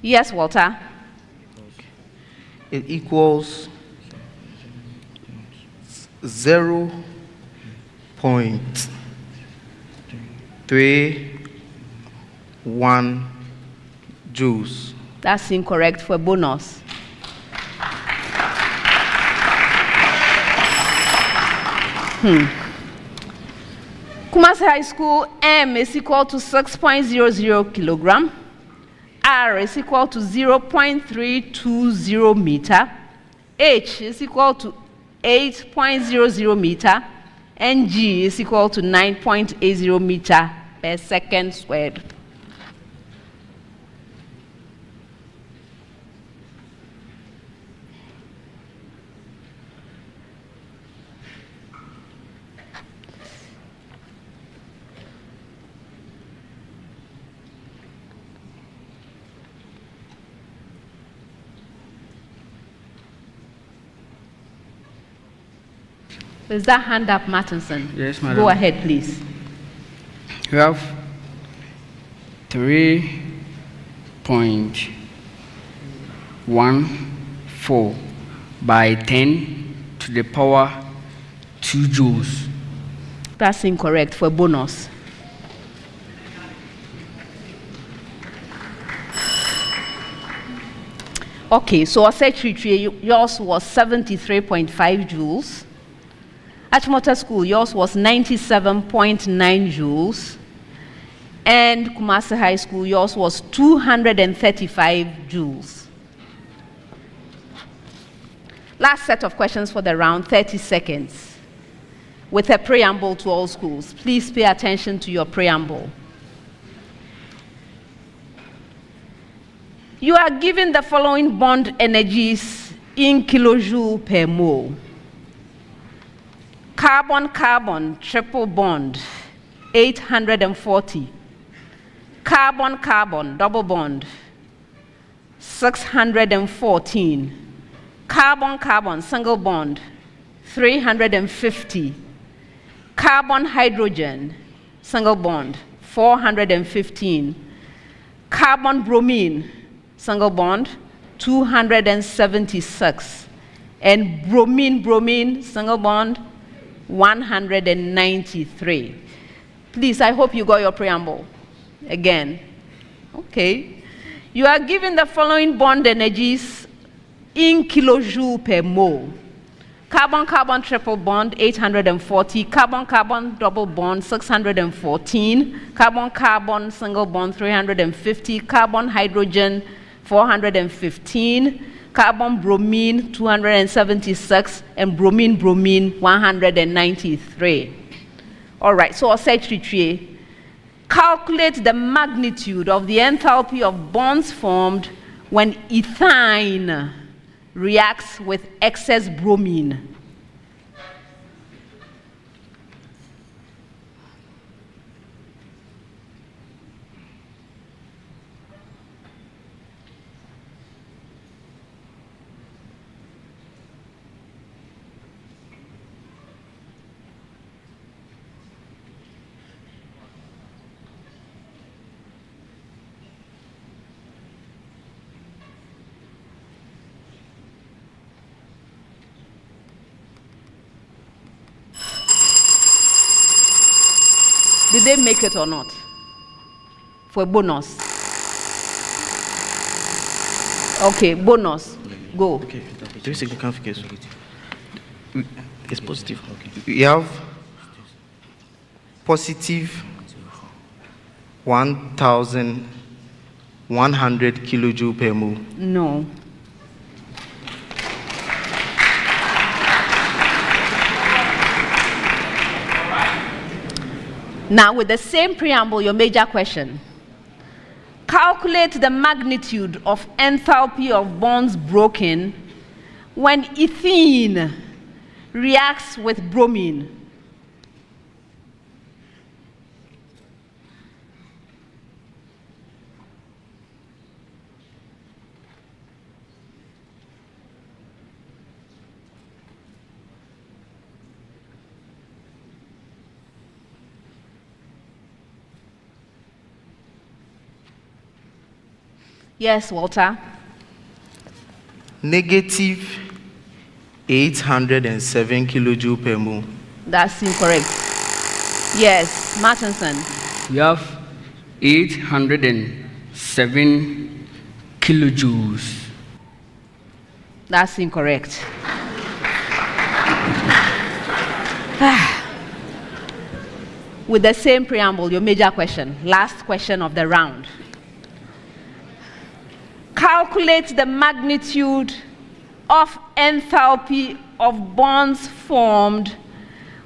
Yes, Walter. It equals 0.31 joules. That's incorrect for bonus. Kumasi High School, M is equal to 6.00 kilogram, R is equal to 0.320 meter, H is equal to 8.00 meter, and G is equal to 9.80 meter per second squared. Is that hand up, Martinson? Yes, madam. Go ahead, please. We have 3.14 by 10 to the power 2 joules. That's incorrect for bonus. Okay, so Osei Kyeretwie, yours was 73.5 joules. Achimota School, yours was 97.9 joules. And Kumasi High School, yours was 235 joules. Last set of questions for the round, 30 seconds. With a preamble to all schools. Please pay attention to your preamble. You are given the following bond energies in kilojoule per mole. Carbon-carbon triple bond, 840. Carbon-carbon double bond, 614. Carbon-carbon single bond, 350. Carbon-hydrogen single bond, 415. Carbon-bromine single bond, 276. And bromine-bromine single bond, 193. Please, I hope you got your preamble. Again. Okay. You are given the following bond energies in kilojoule per mole. Carbon-carbon triple bond, 840. Carbon-carbon double bond, 614. Carbon-carbon single bond, 350. Carbon-hydrogen, 415. Carbon-bromine, 276, and bromine-bromine, 193. All right, so Osei Kyeretwie, calculate the magnitude of the enthalpy of bonds formed when ethine reacts with excess bromine. did they make it or not? For a bonus. Okay, bonus. Go. Okay, there is signification. It's positive. We have positive 1,100 kilojoule per mole. No. Now, with the same preamble, your major question. Calculate the magnitude of enthalpy of bonds broken when ethene reacts with bromine. Yes, Walter. Negative 807 kilojoule per mole. That's incorrect. Yes, Martinson. We have 807 kilojoules. That's incorrect. With the same preamble, your major question, last question of the round. Calculate the magnitude of enthalpy of bonds formed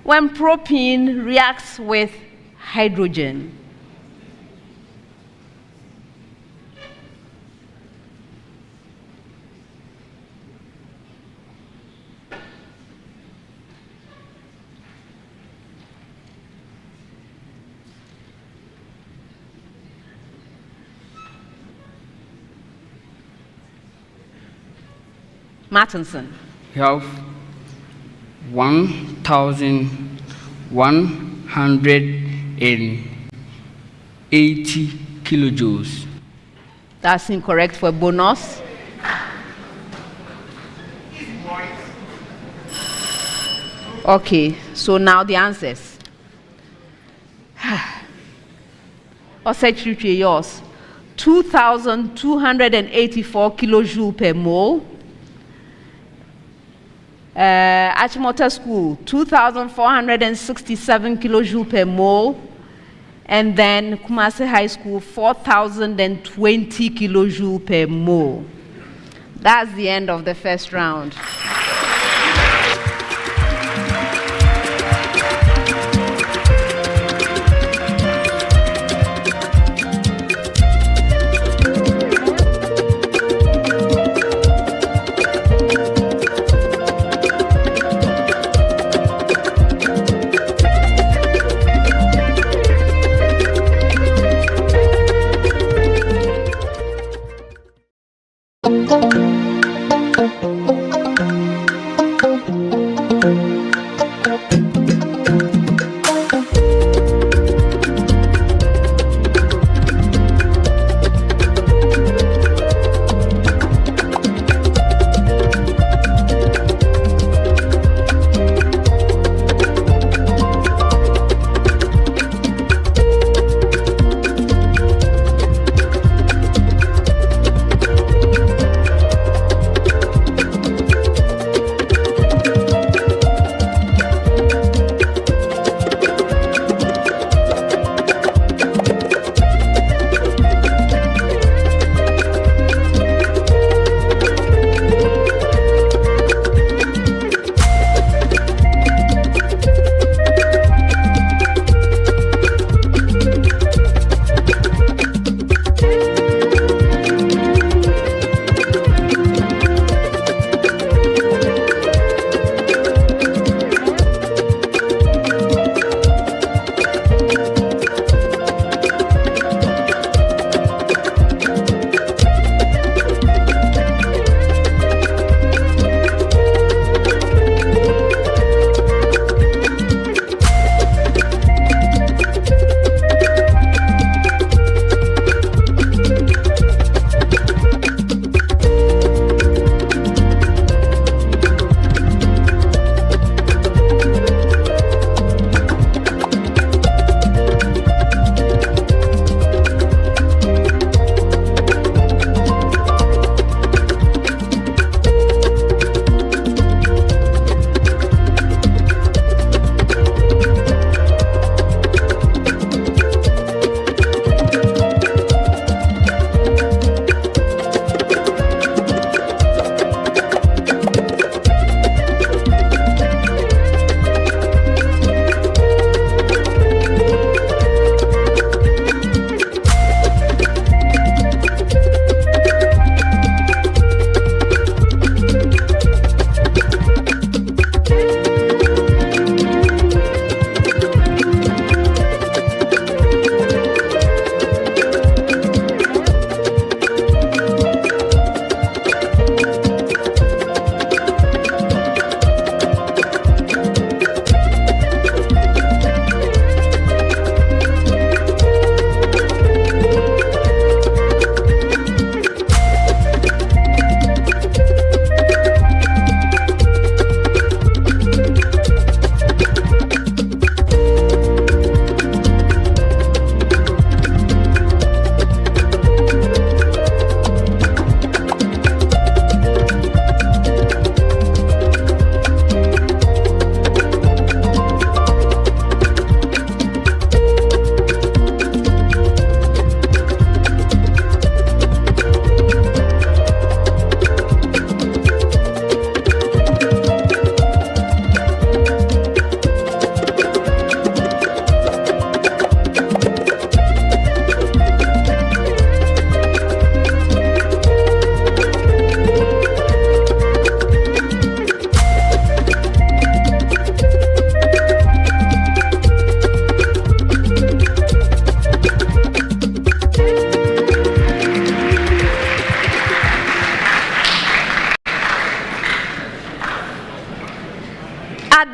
when propene reacts with hydrogen. Martinson. We have 1,180 kilojoules. That's incorrect for bonus. Okay, so now the answers. Osei Kyeretwie yours. 2,284 kilojoule per mole. Achimota School, 2,467 kilojoule per mole. And then Kumasi High School, 4,020 kilojoule per mole. That's the end of the first round.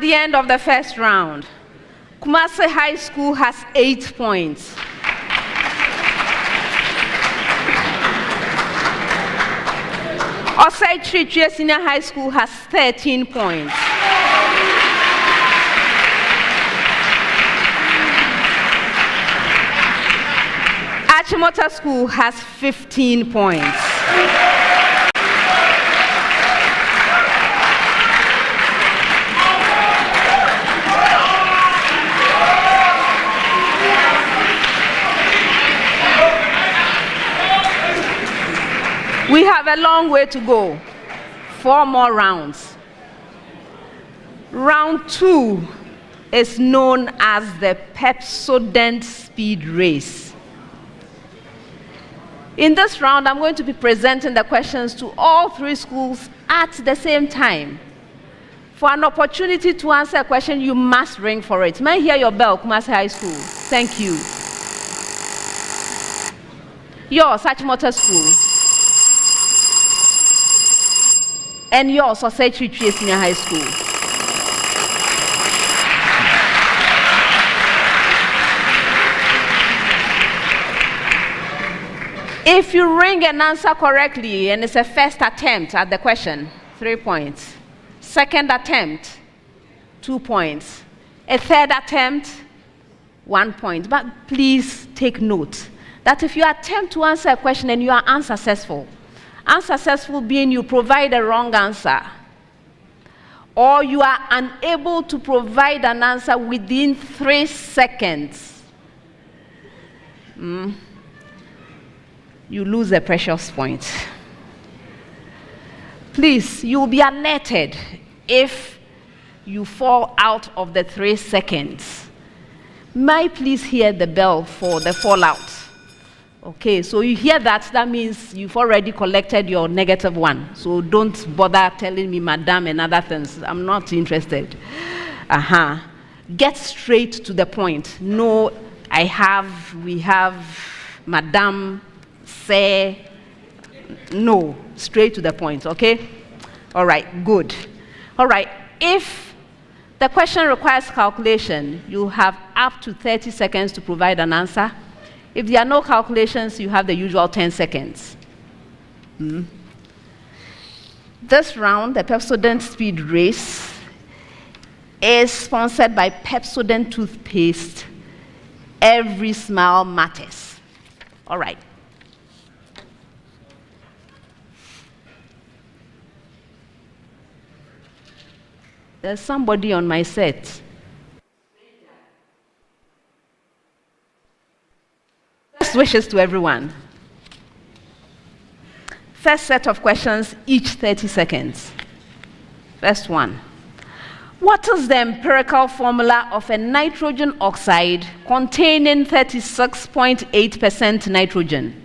the end of the first round. Kumasi High School has 8 points. Osei Kyeretwie Senior High School has 13 points. Achimota School has 15 points. We have a long way to go. 4 more rounds. Round 2 is known as the Pepsodent speed race. In this round, I'm going to be presenting the questions to all 3 schools at the same time. For an opportunity to answer a question, you must ring for it. May I hear your bell, Kumasi High School? Thank you. Yours, Achimota School. And yours, Osei Kyeretwie Senior High School. If you ring and answer correctly, and it's a first attempt at the question, 3 points. Second attempt, 2 points. A third attempt, 1 point. But please take note that if you attempt to answer a question and you are unsuccessful being you provide a wrong answer, or you are unable to provide an answer within 3 seconds, you lose a precious point. Please, you will be alerted if you fall out of the 3 seconds. May I please hear the bell for the fallout? Okay, so you hear that, that means you've already collected your -1. So don't bother telling me madam and other things. I'm not interested. Get straight to the point. No, we have, madam, say, no, straight to the point, okay? All right, good. All right, if the question requires calculation, you have up to 30 seconds to provide an answer. If there are no calculations, you have the usual 10 seconds. This round, the Pepsodent Speed Race, is sponsored by Pepsodent Toothpaste. Every smile matters. All right. There's somebody on my set. Best wishes to everyone. First set of questions, each 30 seconds. First one. What is the empirical formula of a nitrogen oxide containing 36.8% nitrogen?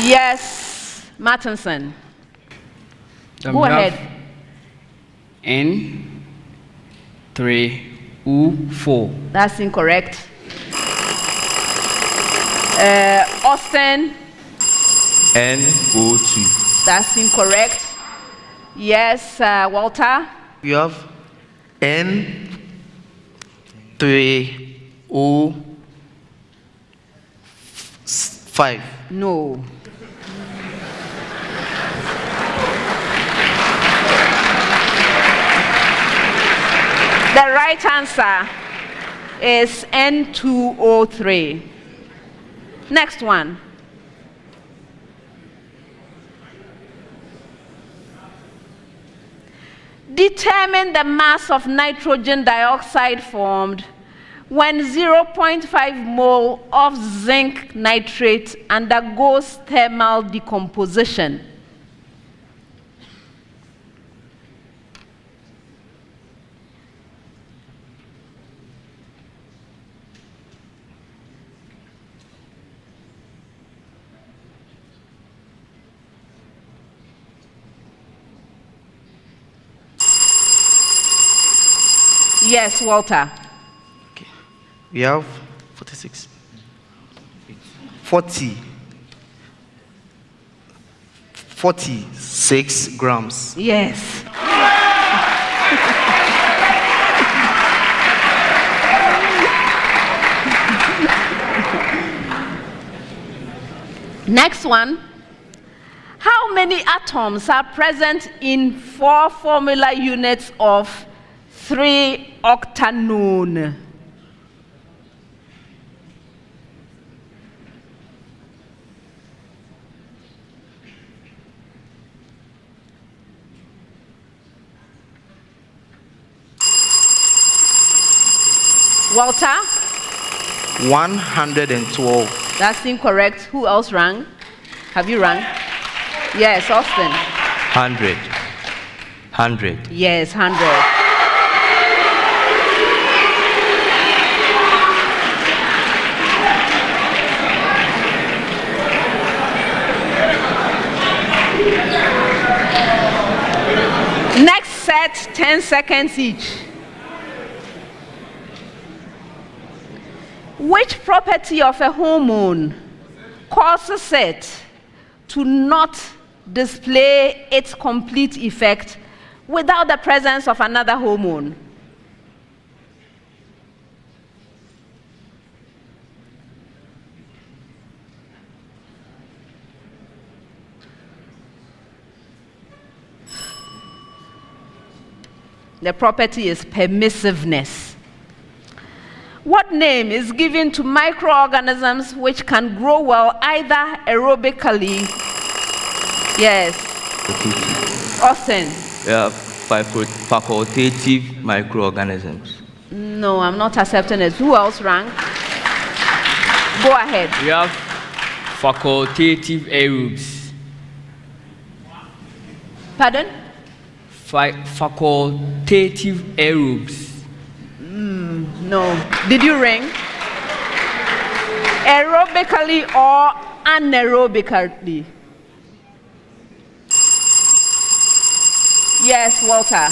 Yes, Martinson. Go ahead. N3O4. That's incorrect. Austin. NO2. That's incorrect. Yes, Walter. You have N3O5. No. The right answer is N2O3. Next one. Determine the mass of nitrogen dioxide formed when 0.5 mole of zinc nitrate undergoes thermal decomposition. Yes, Walter. Okay. We have 46. 46 grams. Yes. Next one. How many atoms are present in 4 formula units of 3-octanone? Walter? 112. That's incorrect. Who else rang? Have you rang? Yes, Austin. 100. 100. Yes, 100. Next set, 10 seconds each. Which property of a hormone causes it to not display its complete effect without the presence of another hormone? The property is permissiveness. What name is given to microorganisms which can grow well either aerobically? Yes. Austin. Yeah, facultative microorganisms. No, I'm not accepting it. Who else rang? Go ahead. We have facultative aerobes. Pardon? Facultative aerobes. No. Did you ring? Aerobically or anaerobically? Yes, Walter.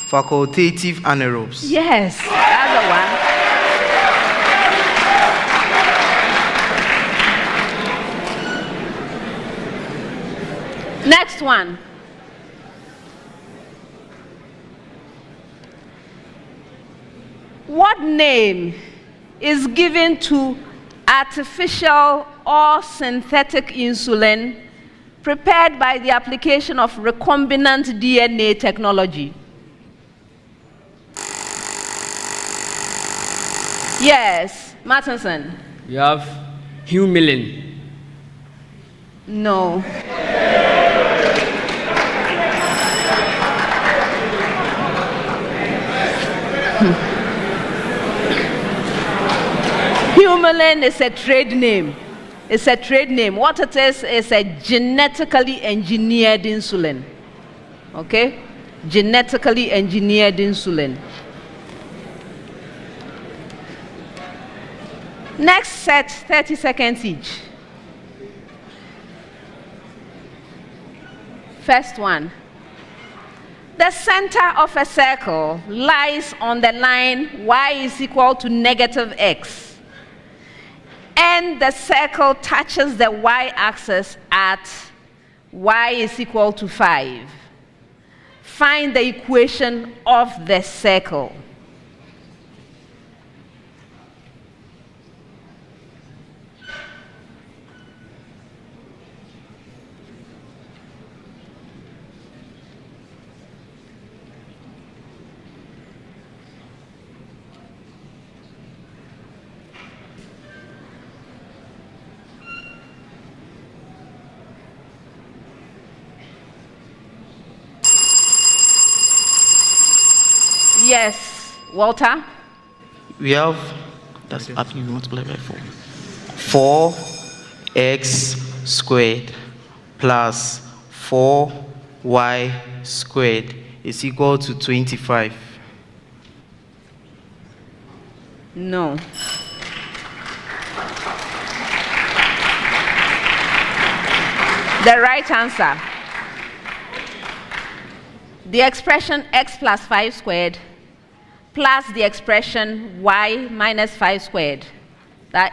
Facultative anaerobes. Yes, that's the one. Next one. What name is given to artificial or synthetic insulin prepared by the application of recombinant DNA technology? Yes, Martinson. We have humulin. No. Humulin is a trade name. It's a trade name. What it is a genetically engineered insulin. Okay? Genetically engineered insulin. Next set, 30 seconds each. First one. The center of a circle lies on the line y is equal to -x. And the circle touches the y-axis at y is equal to 5. Find the equation of the circle. Yes, Walter. We have, that's up you multiply by 4. 4x squared plus 4y squared is equal to 25. No. The right answer. The expression x plus 5 squared plus the expression y minus 5 squared that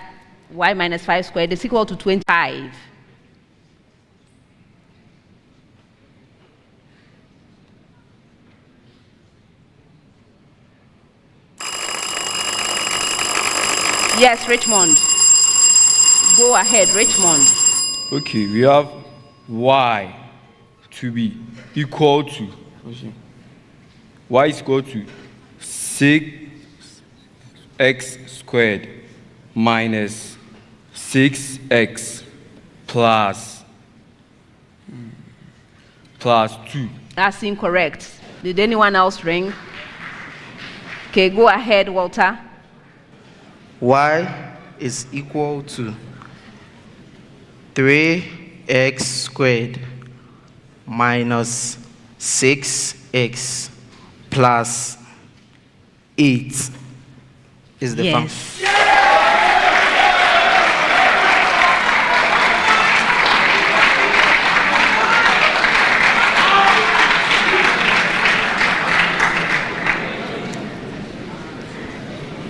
y minus 5 squared is equal to 25. Yes, Richmond. Go ahead, Richmond. Okay, we have y to be equal to, y is equal to 6x squared minus 6x plus 2. That's incorrect. Did anyone else ring? Okay, go ahead, Walter. Y is equal to 3x squared minus 6x plus 8 is the function.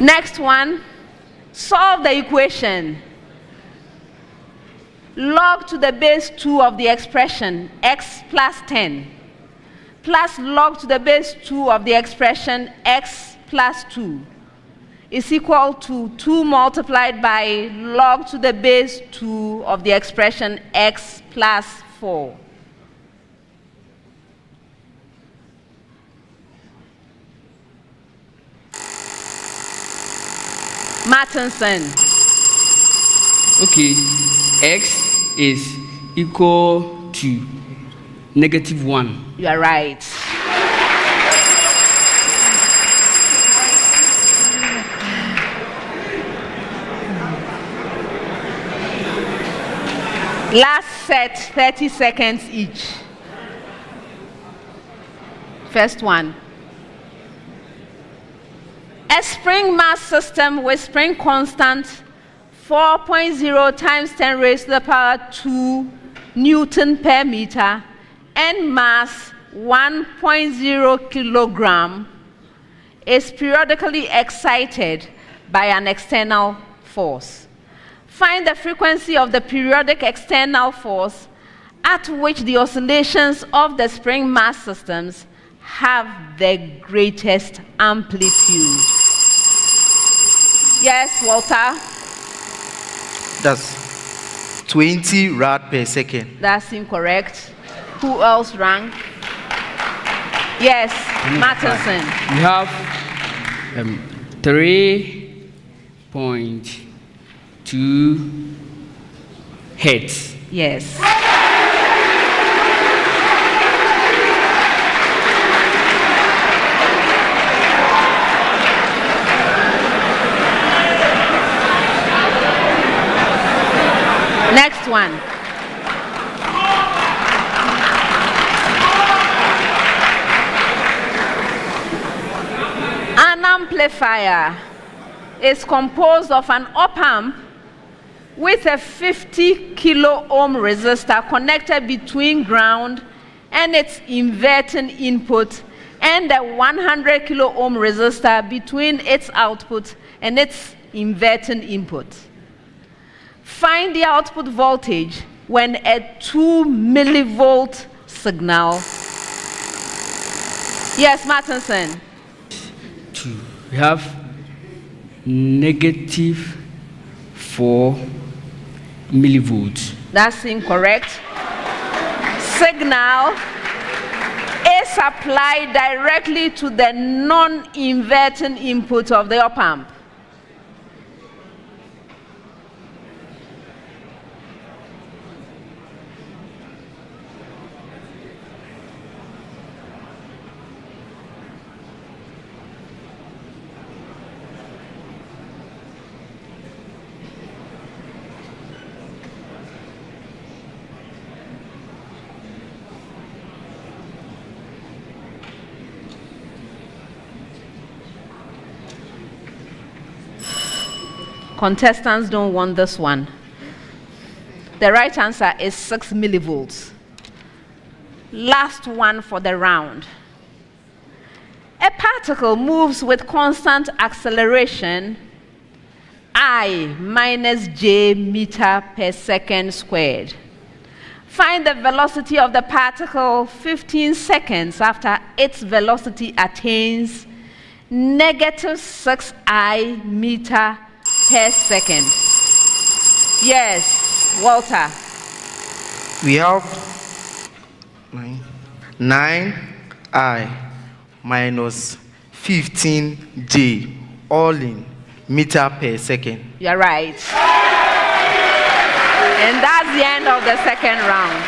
Next one, solve the equation. Log to the base 2 of the expression x plus 10 plus log to the base 2 of the expression x plus 2 is equal to 2 multiplied by log to the base 2 of the expression x plus 4. Martinson. Okay, x is equal to -1. You are right. Last set, 30 seconds each. First one. A spring mass system with spring constant 4.0 times 10 raised to the power 2 Newton per meter and mass 1.0 kilogram is periodically excited by an external force. Find the frequency of the periodic external force at which the oscillations of the spring mass systems have the greatest amplitude. Yes, Walter? That's 20 rad per second. That's incorrect. Who else rang? Yes, Martinson. We have 3.2 hertz. Yes. Next one. An amplifier is composed of an op-amp with a 50 kilo ohm resistor connected between ground and its inverting input and a 100 kilo ohm resistor between its output and its inverting input. Find the output voltage when a 2 millivolt signal. Yes, Martinson. We have -4 millivolts. That's incorrect. Signal is applied directly to the non-inverting input of the op-amp. Contestants don't want this one. The right answer is 6 millivolts. Last one for the round. A particle moves with constant acceleration I minus j meter per second squared. Find the velocity of the particle 15 seconds after its velocity attains negative 6I meter per second. Yes, Walter. We have 9I minus 15J, all in meter per second. You're right. And that's the end of the second round.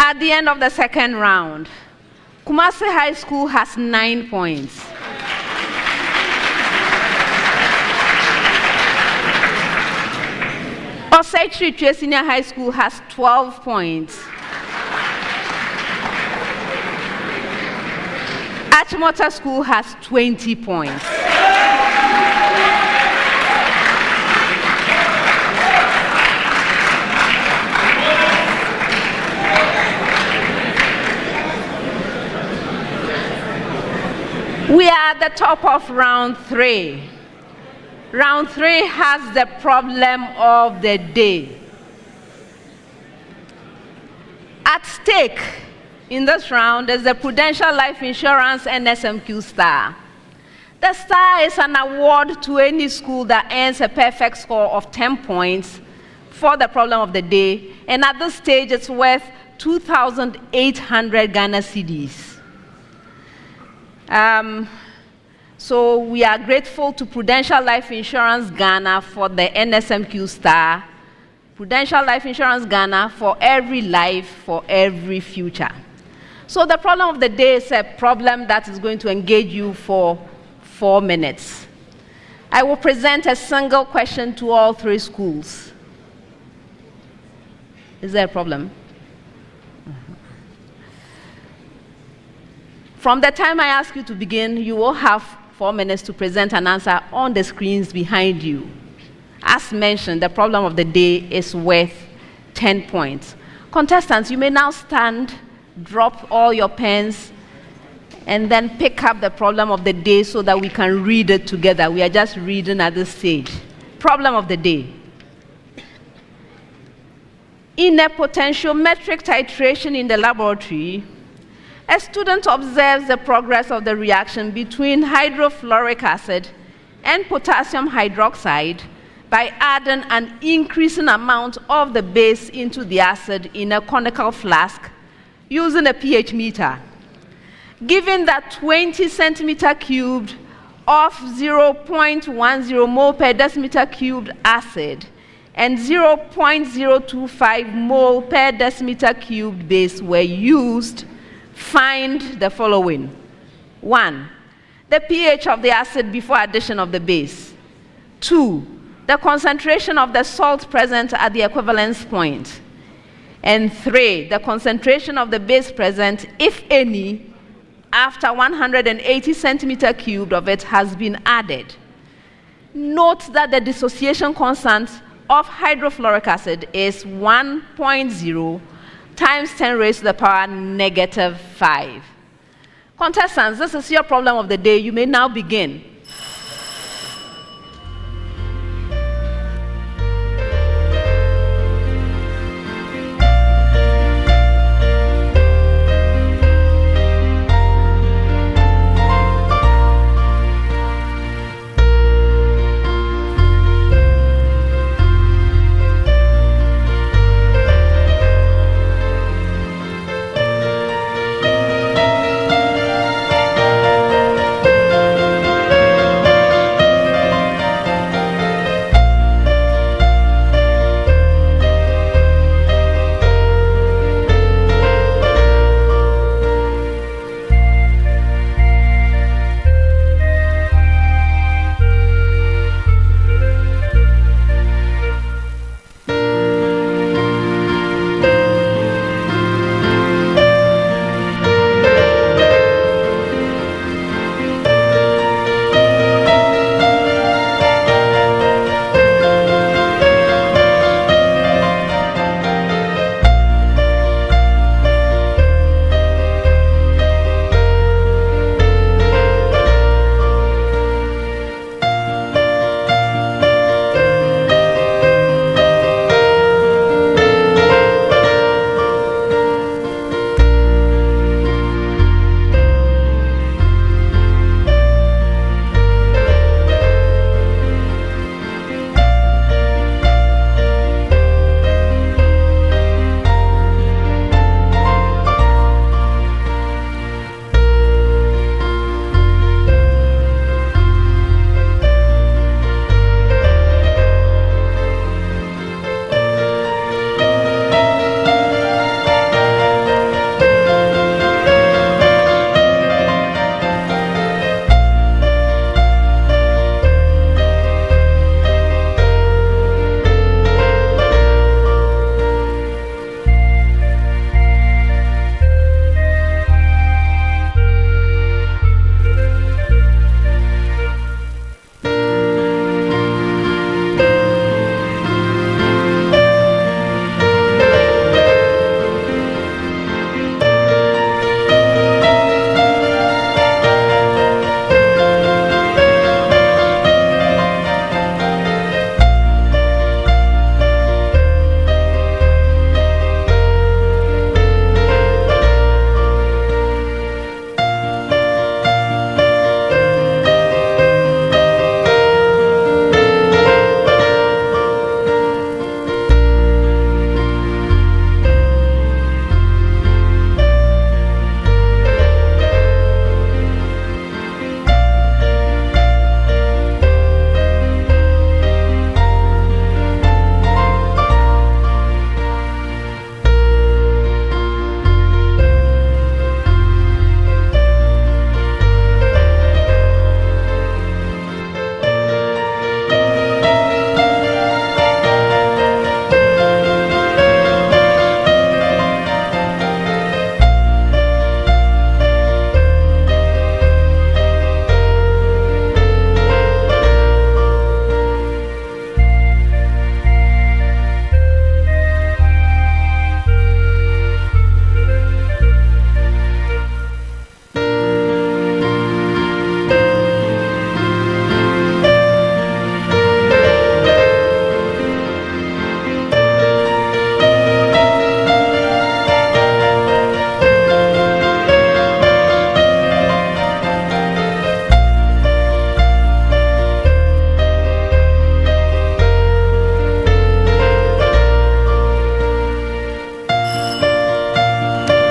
At the end of the second round, Kumasi High School has 9 points. Osei Kyeretwie Senior High School has 12 points. Achimota School has 20 points. We are at the top of round 3. Round 3 has the problem of the day. At stake in this round is the Prudential Life Insurance NSMQ Star. The Star is an award to any school that earns a perfect score of 10 points for the problem of the day, and at this stage it's worth 2,800 Ghana cedis. So we are grateful to Prudential Life Insurance Ghana for the NSMQ Star, Prudential Life Insurance Ghana for every life, for every future. So the problem of the day is a problem that is going to engage you for 4 minutes. I will present a single question to all 3 schools. Is there a problem? From the time I ask you to begin, you will have 4 minutes to present an answer on the screens behind you. As mentioned, the problem of the day is worth 10 points. Contestants, you may now stand, drop all your pens, and then pick up the problem of the day so that we can read it together. We are just reading at this stage. Problem of the day. In a potentiometric titration in the laboratory, a student observes the progress of the reaction between hydrofluoric acid and potassium hydroxide by adding an increasing amount of the base into the acid in a conical flask using a pH meter. Given that 20 centimeter cubed of 0.10 mole per decimeter cubed acid and 0.025 mole per decimeter cubed base were used, find the following. 1. The pH of the acid before addition of the base. 2. The concentration of the salt present at the equivalence point. And 3. The concentration of the base present, if any, after 180 centimeter cubed of it has been added. Note that the dissociation constant of hydrofluoric acid is 1.0 times 10 raised to the power -5. Contestants, this is your problem of the day. You may now begin.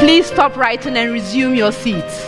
Please stop writing and resume your seats.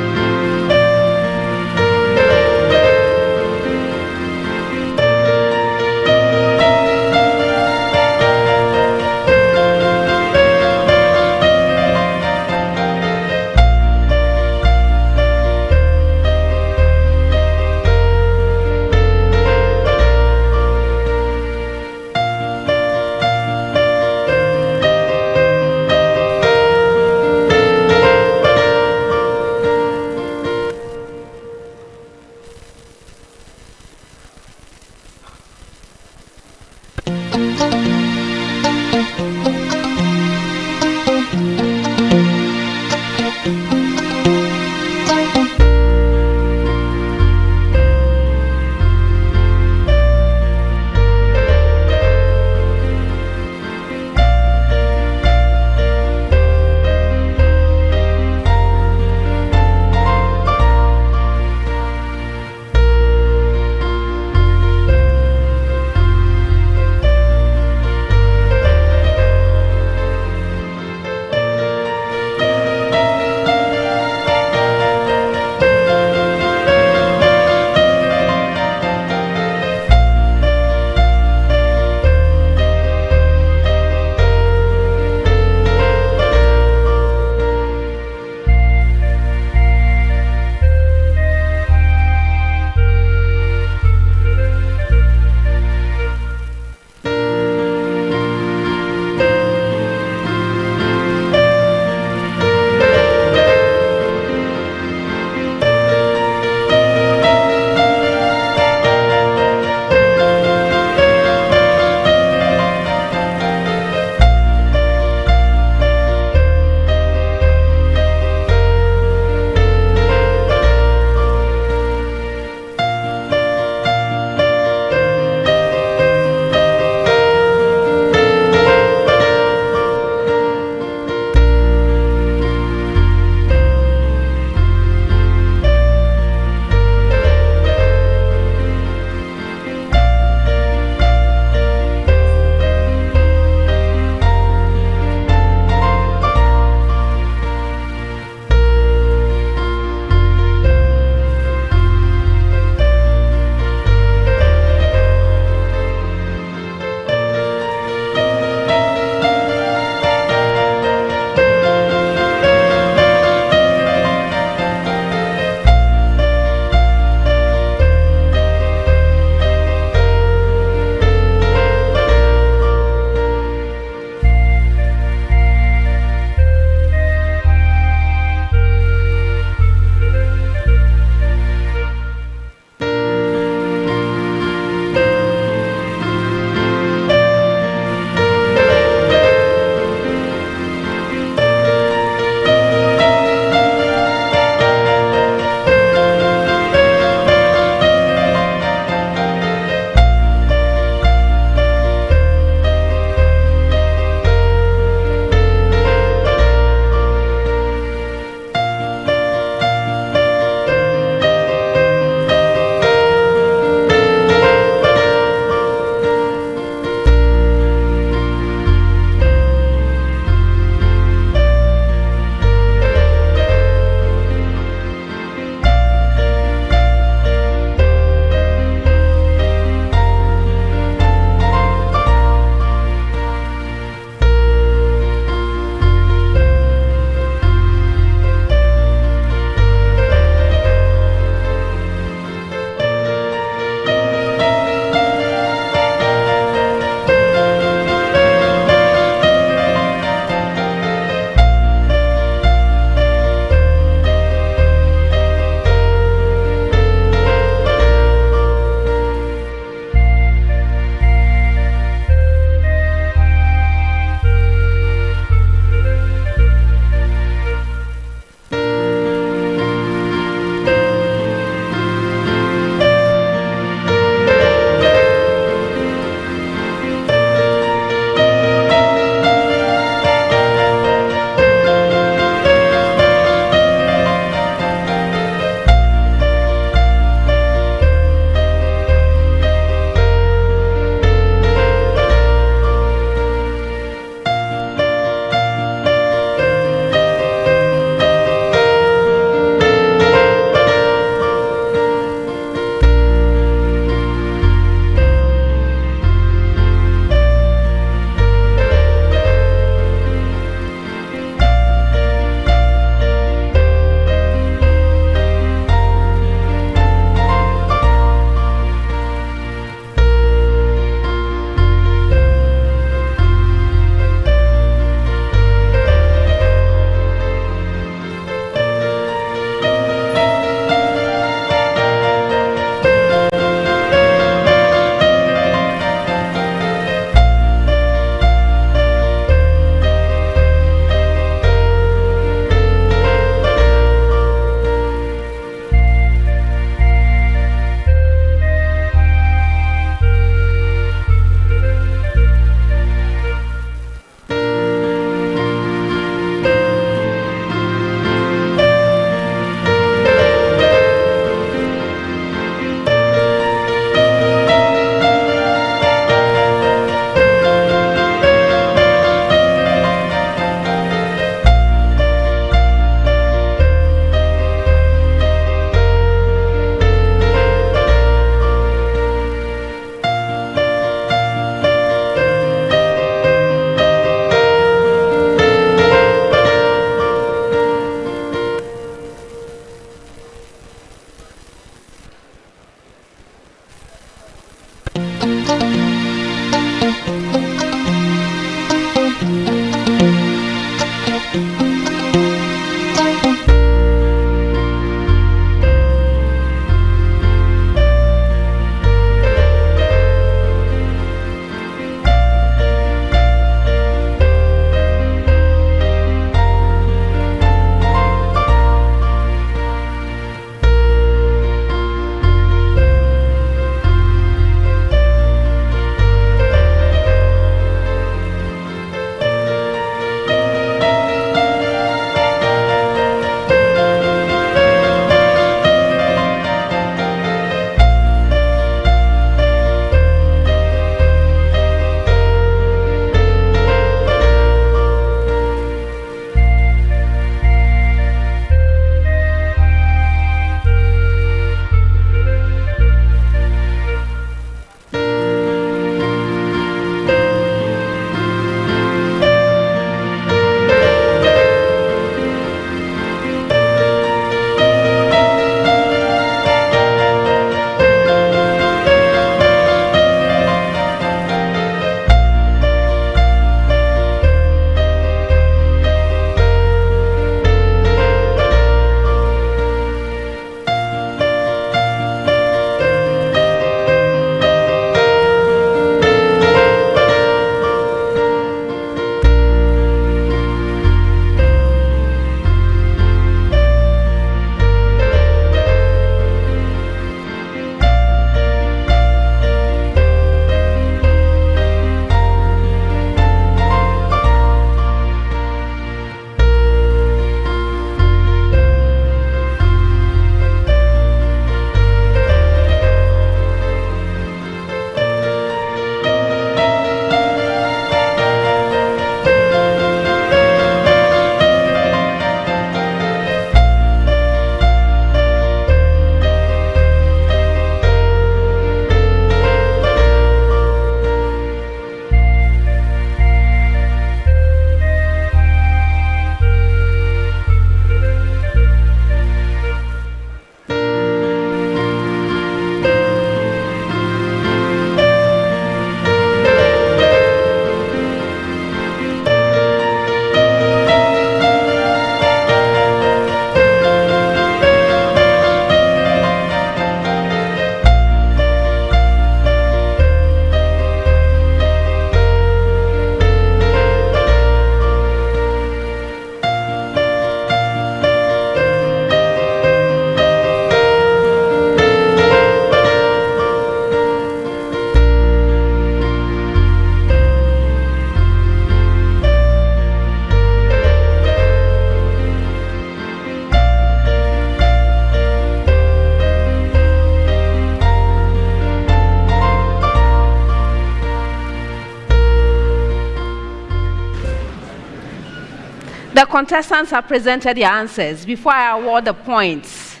The contestants have presented their answers. Before I award the points,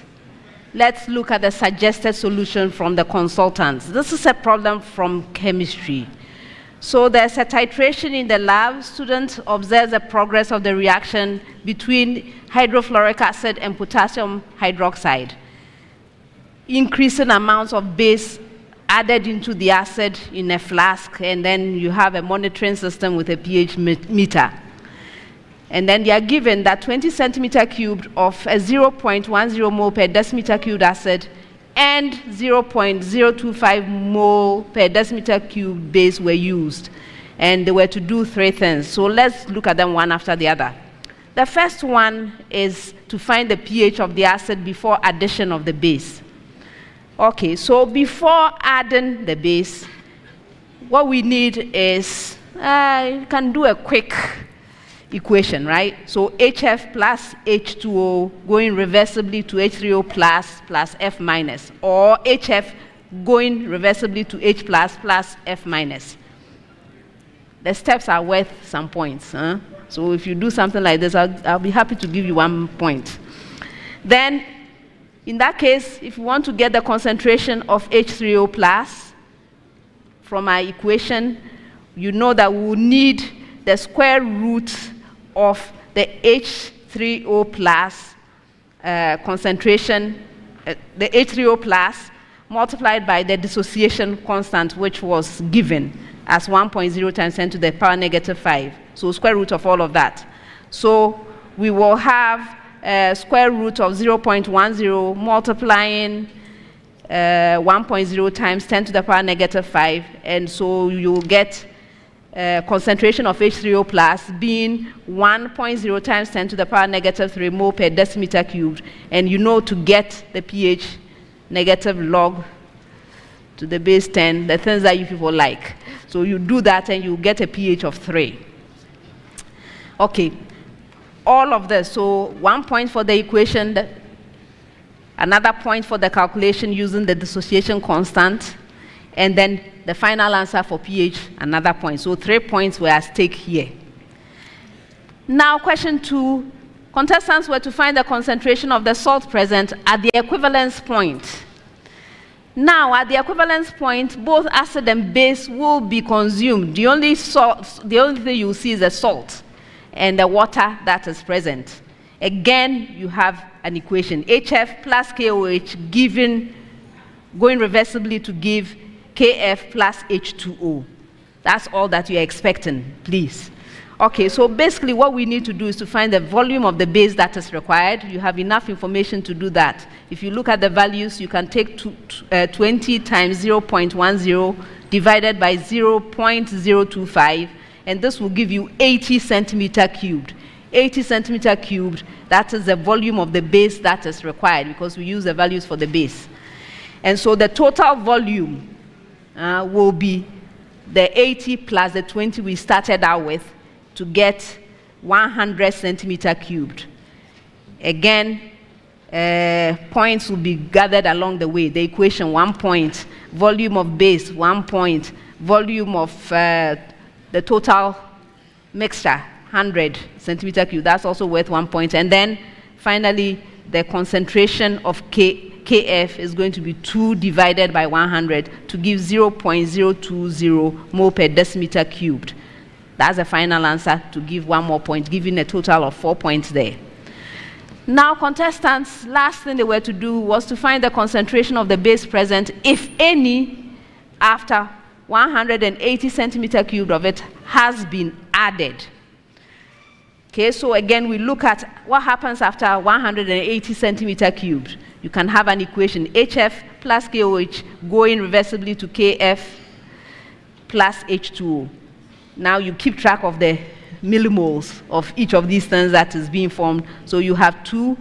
let's look at the suggested solution from the consultants. This is a problem from chemistry. So there's a titration in the lab. Student observes the progress of the reaction between hydrofluoric acid and potassium hydroxide. Increasing amounts of base added into the acid in a flask, and then you have a monitoring system with a pH meter. And then they are given that 20 centimeter cubed of a 0.10 mole per decimeter cubed acid and 0.025 mole per decimeter cubed base were used. And they were to do three things. So let's look at them one after the other. The first one is to find the pH of the acid before addition of the base. Okay, so before adding the base, what we need is, you can do a quick equation, right? So HF plus H2O going reversibly to H3O plus F minus, or HF going reversibly to H plus F minus. The steps are worth some points. Huh? So if you do something like this, I'll be happy to give you 1 point. Then, in that case, if you want to get the concentration of H3O plus from our equation, you know that we will need the square root of the H3O plus concentration, the H3O plus multiplied by the dissociation constant, which was given as 1.0 times 10 to the power negative 5. So square root of all of that. So we will have square root of 0.10 multiplying 1.0 times 10 to the power negative 5, and so you'll get concentration of H3O plus being 1.0 times 10 to the power negative 3 mole per decimeter cubed, and you know to get the pH negative log to the base 10, the things that you people like. So you do that and you get a pH of 3. Okay, all of this, so 1 point for the equation, another point for the calculation using the dissociation constant, and then the final answer for pH, another point. So 3 points were at stake here. Now question 2, contestants were to find the concentration of the salt present at the equivalence point. Now at the equivalence point, both acid and base will be consumed. The only thing you'll see is the salt and the water that is present. Again, you have an equation, HF plus KOH going reversibly to give KF plus H2O. That's all that you're expecting, please. Okay, so basically what we need to do is to find the volume of the base that is required. You have enough information to do that. If you look at the values, you can take 20 times 0.10 divided by 0.025, and this will give you 80 centimeter cubed. 80 centimeter cubed, that is the volume of the base that is required, because we use the values for the base. And so the total volume will be the 80 plus the 20 we started out with to get 100 centimeter cubed. Again, points will be gathered along the way. The equation, 1 point, volume of base, 1 point, volume of the total mixture, 100 centimeter cubed, that's also worth 1 point. And then finally, the concentration of KF is going to be 2 divided by 100 to give 0.020 mole per decimeter cubed. That's the final answer to give 1 more point, giving a total of 4 points there. Now, contestants, last thing they were to do was to find the concentration of the base present, if any, after 180 centimeter cubed of it has been added. Okay, so again, we look at what happens after 180 centimeter cubed. You can have an equation, HF plus KOH going reversibly to KF plus H2O. Now you keep track of the millimoles of each of these things that is being formed. So you have 2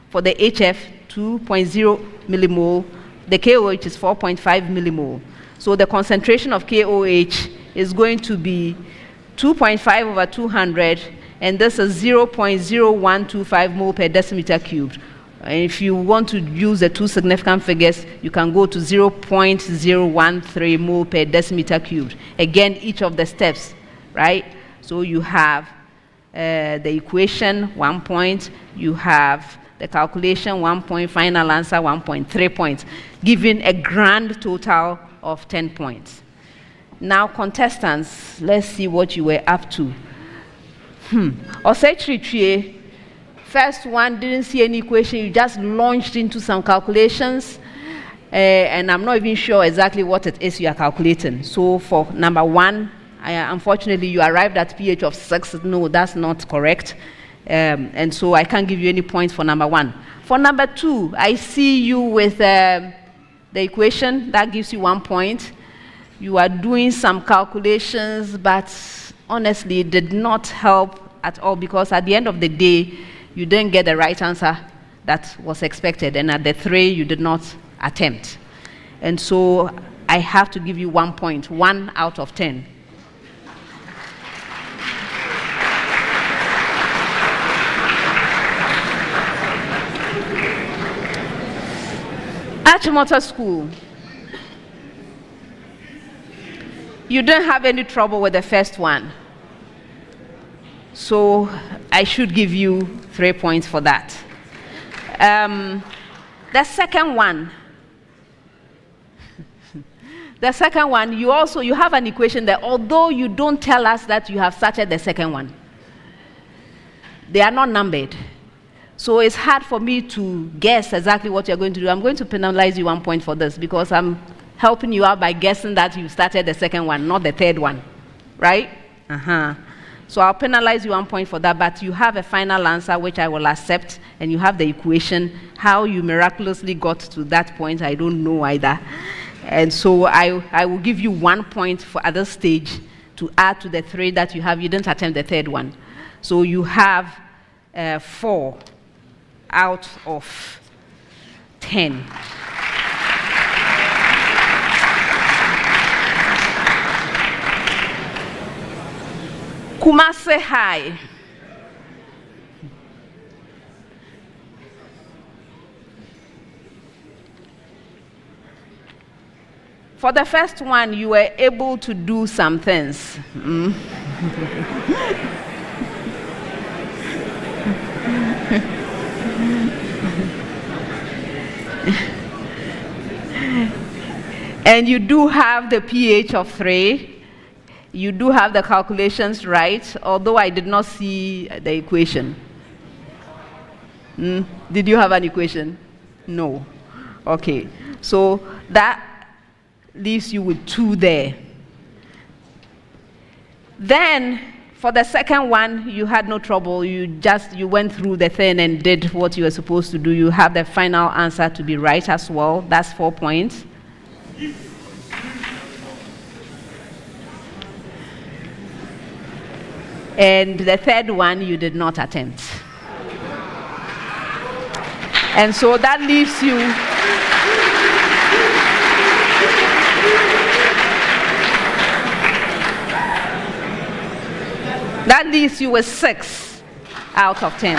for the HF, 2.0 millimole. The KOH is 4.5 millimole. So the concentration of KOH is going to be 2.5 over 200, and this is 0.0125 mole per decimeter cubed. And if you want to use the two significant figures, you can go to 0.013 mole per decimeter cubed. Again, each of the steps, right? So you have the equation, 1 point, you have the calculation, 1 point, final answer, 1 point, 3 points, giving a grand total of 10 points. Now, contestants, let's see what you were up to. Osei Kyeretwie, first one, didn't see any equation, you just launched into some calculations, and I'm not even sure exactly what it is you are calculating. So for number 1, unfortunately, you arrived at pH of 6. No, that's not correct. And so I can't give you any points for number 1. For number 2, I see you with the equation. That gives you 1 point. You are doing some calculations, but honestly, it did not help at all, because at the end of the day, you didn't get the right answer that was expected. And at the 3, you did not attempt. And so I have to give you 1 point, 1 out of 10. Achimota School. You didn't have any trouble with the first one. So I should give you 3 points for that. The second one, you have an equation there, although you don't tell us that you have started the second one. They are not numbered. So it's hard for me to guess exactly what you're going to do. I'm going to penalize you 1 point for this, because I'm helping you out by guessing that you started the second one, not the third one, right? So I'll penalize you 1 point for that, but you have a final answer which I will accept, and you have the equation. How you miraculously got to that point, I don't know either. And so I will give you 1 point for at this stage to add to the 3 that you have. You didn't attempt the third one. So you have 4 out of 10. Kumasi High. For the first one, you were able to do some things. And you do have the pH of 3. You do have the calculations right, although I did not see the equation. Did you have an equation? No. Okay. So that leaves you with 2 there. Then, for the second one, you had no trouble. You went through the thing and did what you were supposed to do. You have the final answer to be right as well. That's 4 points. And the third one, you did not attempt. And so that leaves you with 6 out of 10.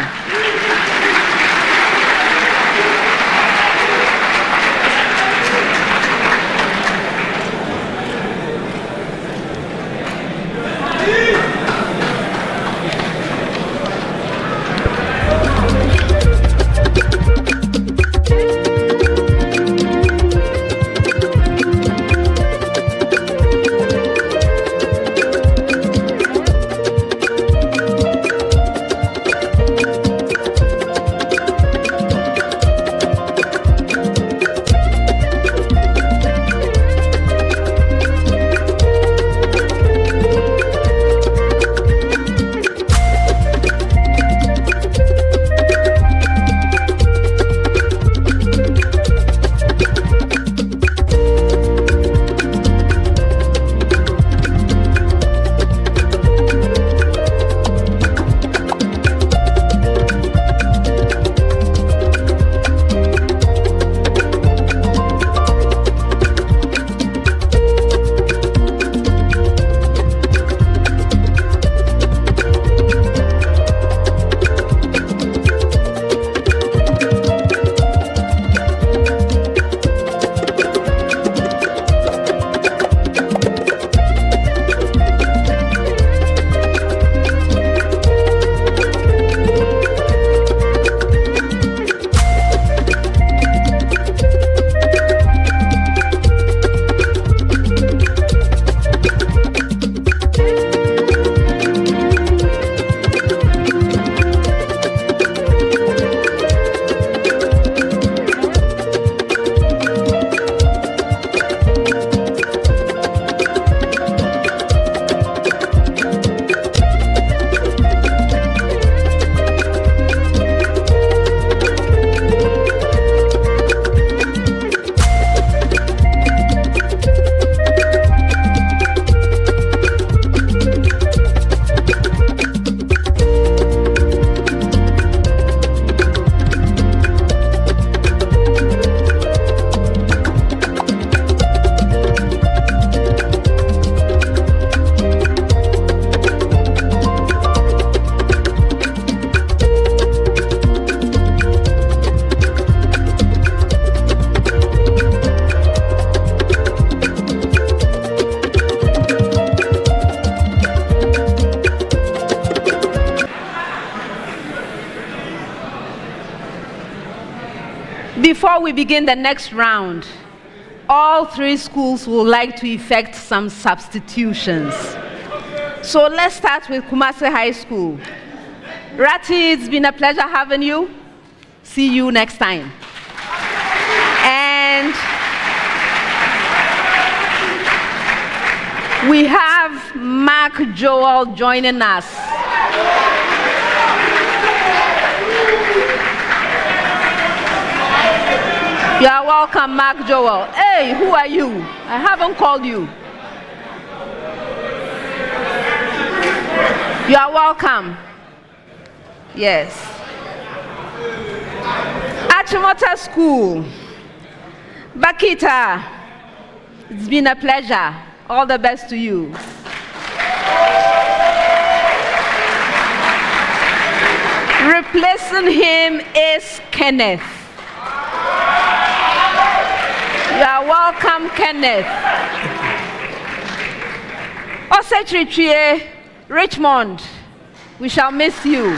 Before we begin the next round, all 3 schools would like to effect some substitutions. So let's start with Kumasi High School. Rati, it's been a pleasure having you. See you next time. And we have Mark Joel joining us. You are welcome, Mark Joel. Hey, who are you? I haven't called you. You are welcome. Yes. Achimota School. Bakita, it's been a pleasure. All the best to you. Replacing him is Kenneth. You are welcome, Kenneth. Osei Kyeretwie Richmond, we shall miss you.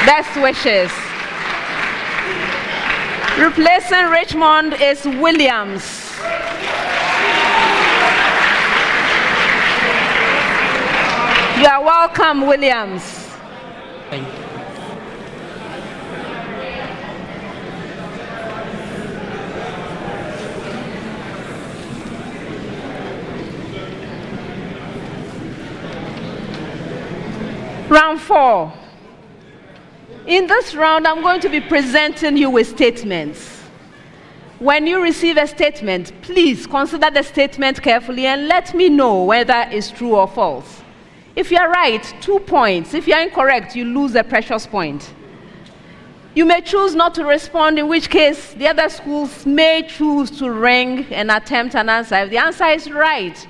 Best wishes. Replacing Richmond is Williams. You are welcome, Williams. Thank you. Round 4. In this round, I'm going to be presenting you with statements. When you receive a statement, please consider the statement carefully and let me know whether it's true or false. If you're right, 2 points. If you're incorrect, you lose a precious point. You may choose not to respond, in which case the other schools may choose to ring and attempt an answer. If the answer is right,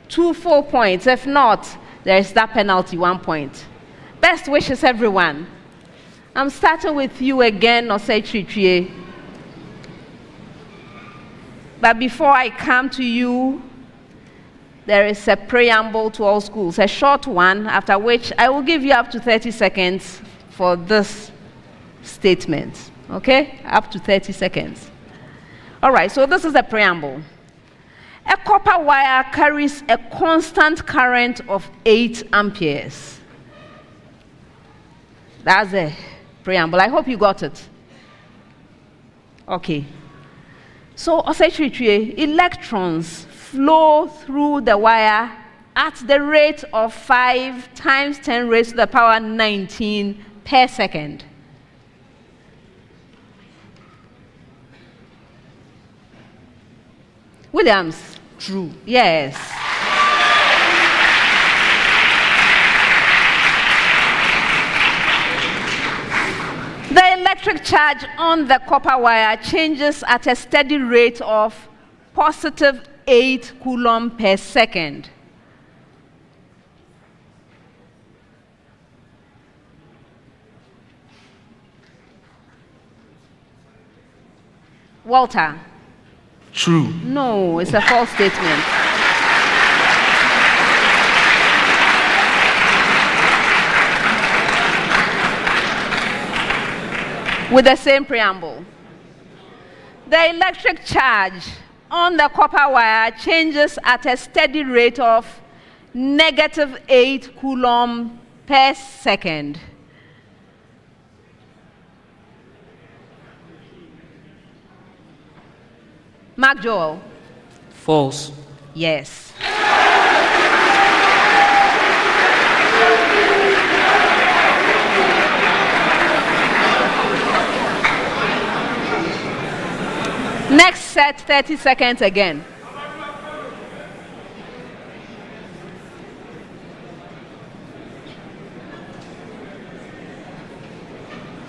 2 full points. If not, there is that penalty, 1 point. Best wishes, everyone. I'm starting with you again, Osei Kyeretwie. But before I come to you, there is a preamble to all schools, a short one, after which I will give you up to 30 seconds for this statement. Okay? Up to 30 seconds. All right, so this is the preamble. A copper wire carries a constant current of 8 amperes. That's a preamble. I hope you got it. Okay. So, Osei Kyeretwie, electrons flow through the wire at the rate of 5 times 10 raised to the power 19 per second. Williams, true. Yes. The electric charge on the copper wire changes at a steady rate of positive 8 coulomb per second. Walter. True. No, it's a false statement. With the same preamble. The electric charge on the copper wire changes at a steady rate of negative 8 coulomb per second. Mark Joel. False. Yes. Next set, 30 seconds again.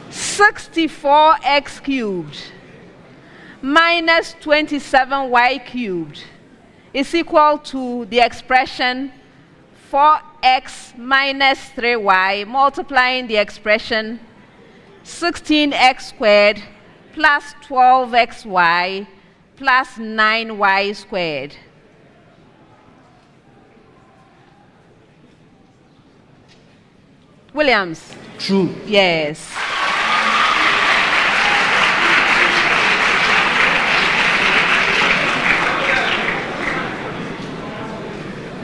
(64x cubed minus 27y cubed is equal to the expression 4x minus 3y multiplying the expression 16x squared plus 12xy plus 9y squared. Williams. True. Yes.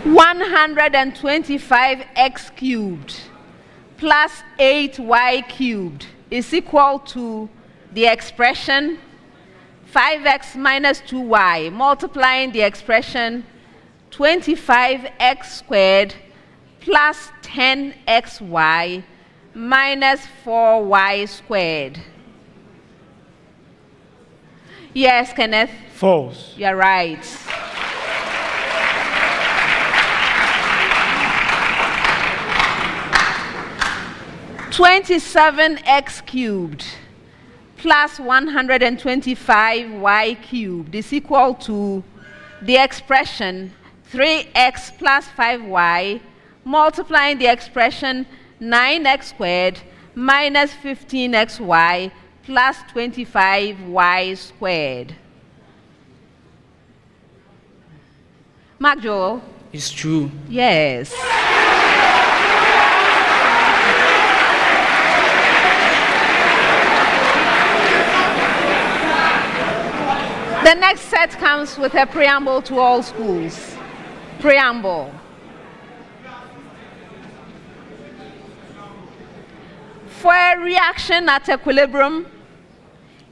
(125x cubed plus 8y cubed is equal to the expression 5x minus 2y multiplying the expression 25x squared plus 10xy minus 4y squared. Yes, Kenneth? False. You're right. (27x cubed plus 125y cubed is equal to the expression 3x plus 5y multiplying the expression 9x squared minus 15xy plus 25y squared. Mark Joel? It's true. Yes. The next set comes with a preamble to all schools. Preamble. For a reaction at equilibrium,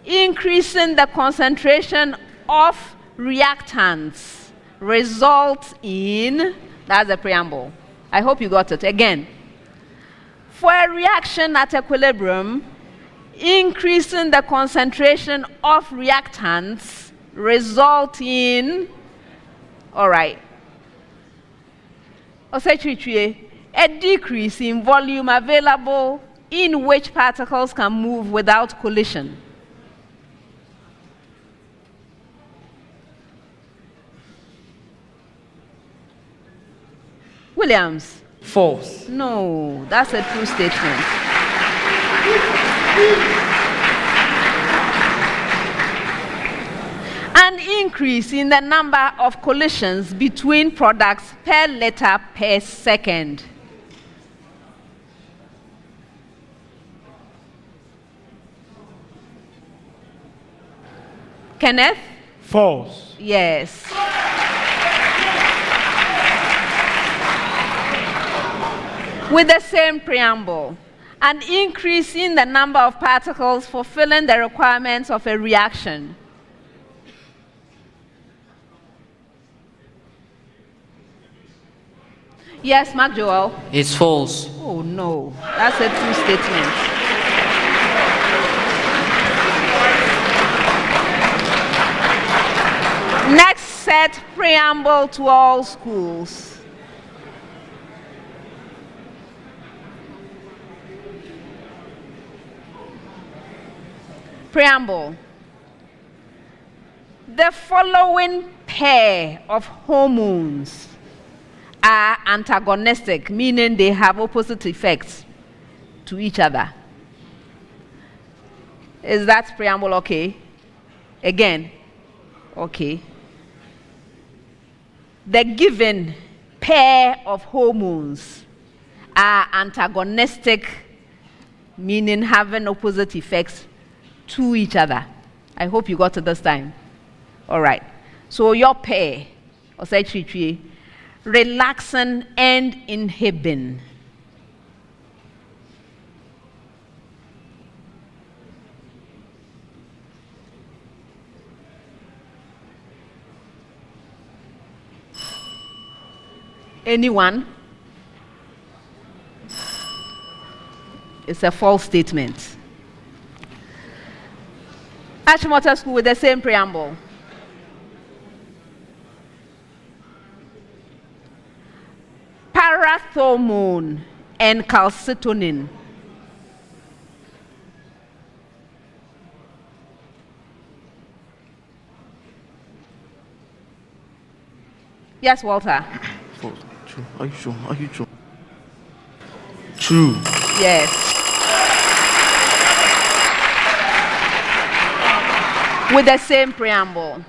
increasing the concentration of reactants results in, that's the preamble. I hope you got it. Again. For a reaction at equilibrium, increasing the concentration of reactants result in, all right, Osei Kyeretwie, a decrease in volume available in which particles can move without collision. Williams? False. No, that's a true statement. An increase in the number of collisions between products per liter per second. Kenneth? False. Yes. With the same preamble, an increase in the number of particles fulfilling the requirements of a reaction. Yes, Mark Joel? It's false. Oh no, that's a true statement. Next set, preamble to all schools. Preamble. The following pair of hormones are antagonistic, meaning they have opposite effects to each other. Is that preamble okay? Again, okay. The given pair of hormones are antagonistic, meaning having opposite effects to each other. I hope you got it this time. All right. So your pair, Osei Kyeretwie, relaxin and inhibin. Anyone? It's a false statement. Achimota School with the same preamble. Parathormone and calcitonin. Yes, Walter. False. True. Are you sure? Are you sure? True. Yes. With the same preamble.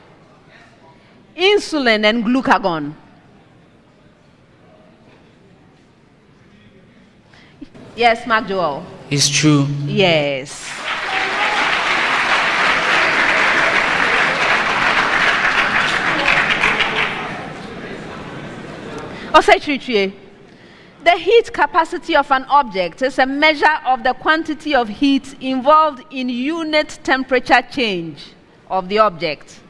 Insulin and glucagon. Yes, Mark Joel. It's true. Yes. Osei Kyeretwie, the heat capacity of an object is a measure of the quantity of heat involved in unit temperature change of the object.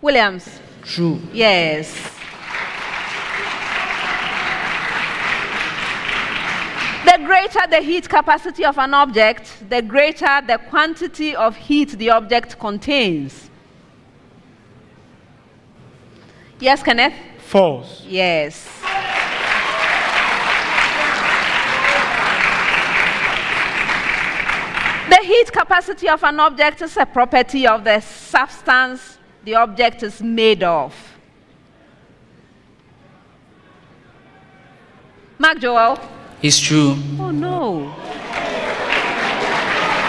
Williams? True. Yes. The greater the heat capacity of an object, the greater the quantity of heat the object contains. Yes, Kenneth? False. Yes. The heat capacity of an object is a property of the substance the object is made of. Mark Joel? It's true. Oh no.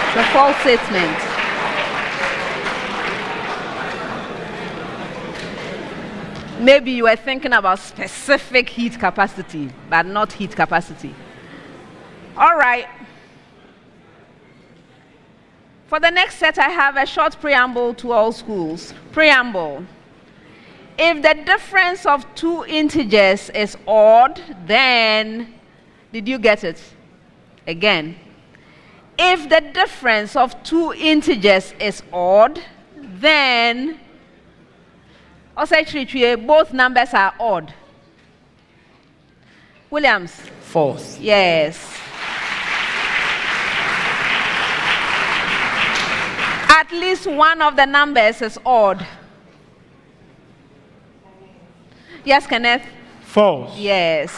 It's a false statement. Maybe you were thinking about specific heat capacity, but not heat capacity. All right. For the next set, I have a short preamble to all schools. Preamble. If the difference of two integers is odd, then, did you get it? Again. If the difference of two integers is odd, then, Osei Kyeretwie, both numbers are odd. Williams? False. Yes. At least one of the numbers is odd. Yes, Kenneth? False. Yes.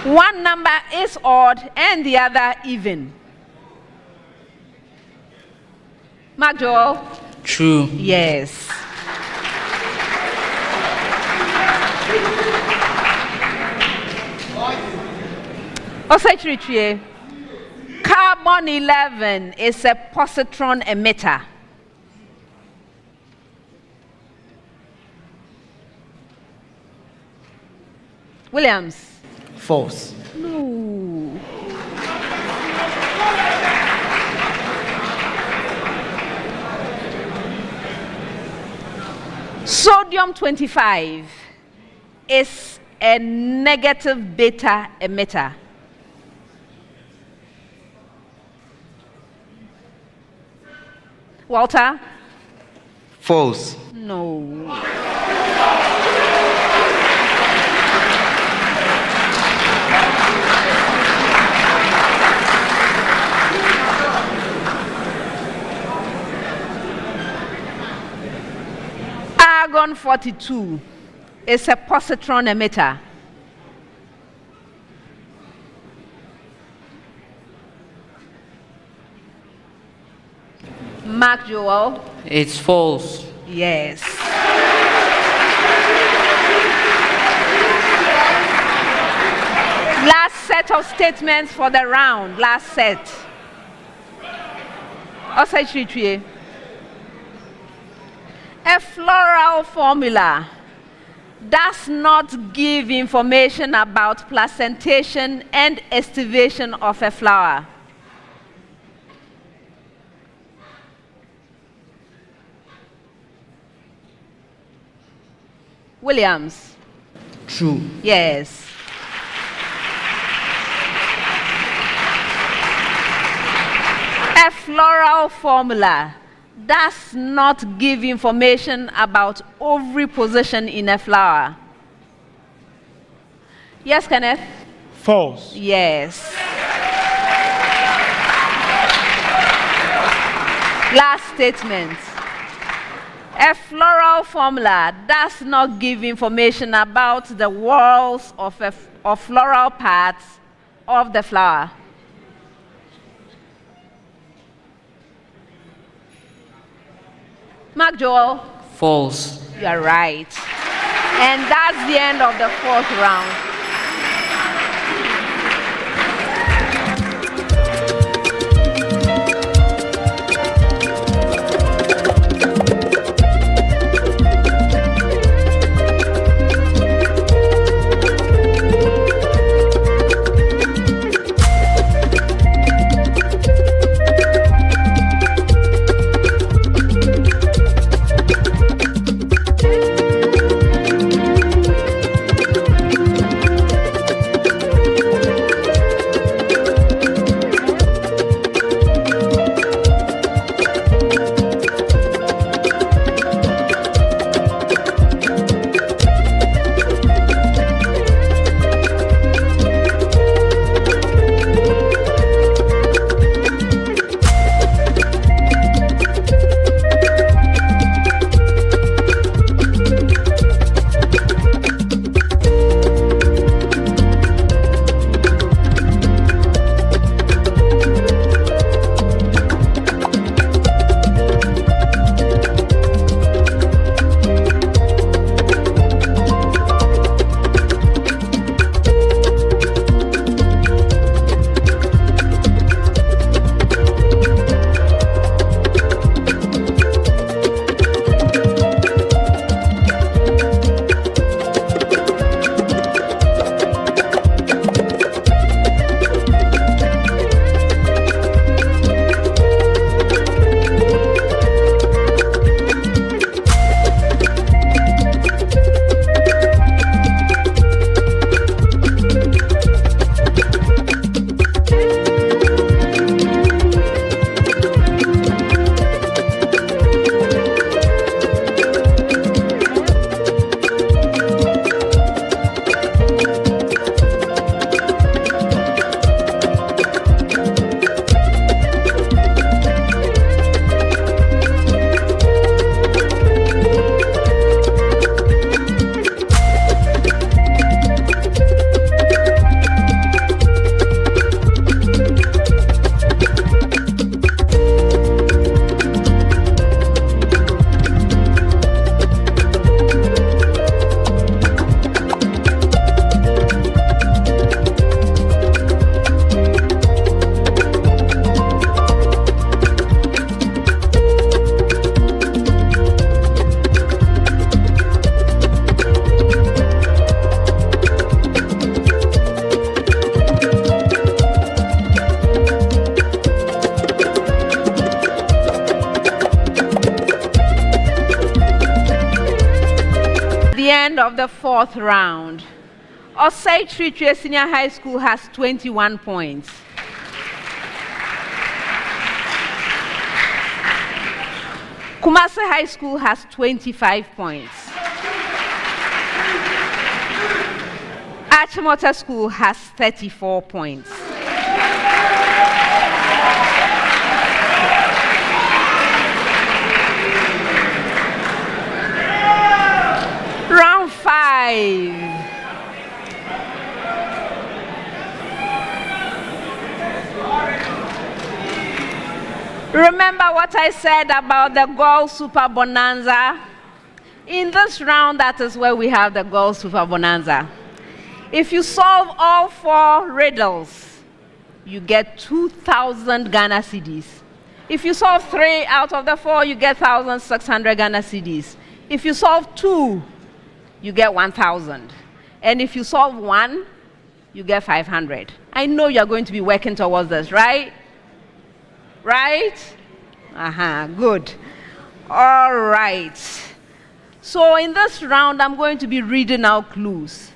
One number is odd and the other even. Mark Joel? True. Yes. Osei Kyeretwie, carbon 11 is a positron emitter. Williams? False. No. Sodium 25 is a negative beta emitter. Walter? False. No. Argon 42 is a positron emitter. Mark Joel? It's false. Yes. Last set of statements for the round. Last set. Osei Kyeretwie. A floral formula does not give information about placentation and estivation of a flower. Williams? True. Yes. A floral formula does not give information about ovary position in a flower. Yes, Kenneth? False. Yes. Last statement. A floral formula does not give information about the walls of floral parts of the flower. Mark Joel? False. You are right. And that's the end of the fourth round. end of the fourth round. Osei Kyeretwie Senior High School has 21 points. Kumasi High School has 25 points. Achimota School has 34 points. Round 5. Remember what I said about the Girls Super Bonanza? In this round, that is where we have the Girls Super Bonanza. If you solve all 4 riddles, you get 2,000 Ghana cedis. If you solve 3 out of the 4, you get 1,600 Ghana cedis. If you solve 2, you get 1,000. And if you solve 1, you get 500. I know you're going to be working towards this, right? Right? Good. All right. So in this round, I'm going to be reading out clues.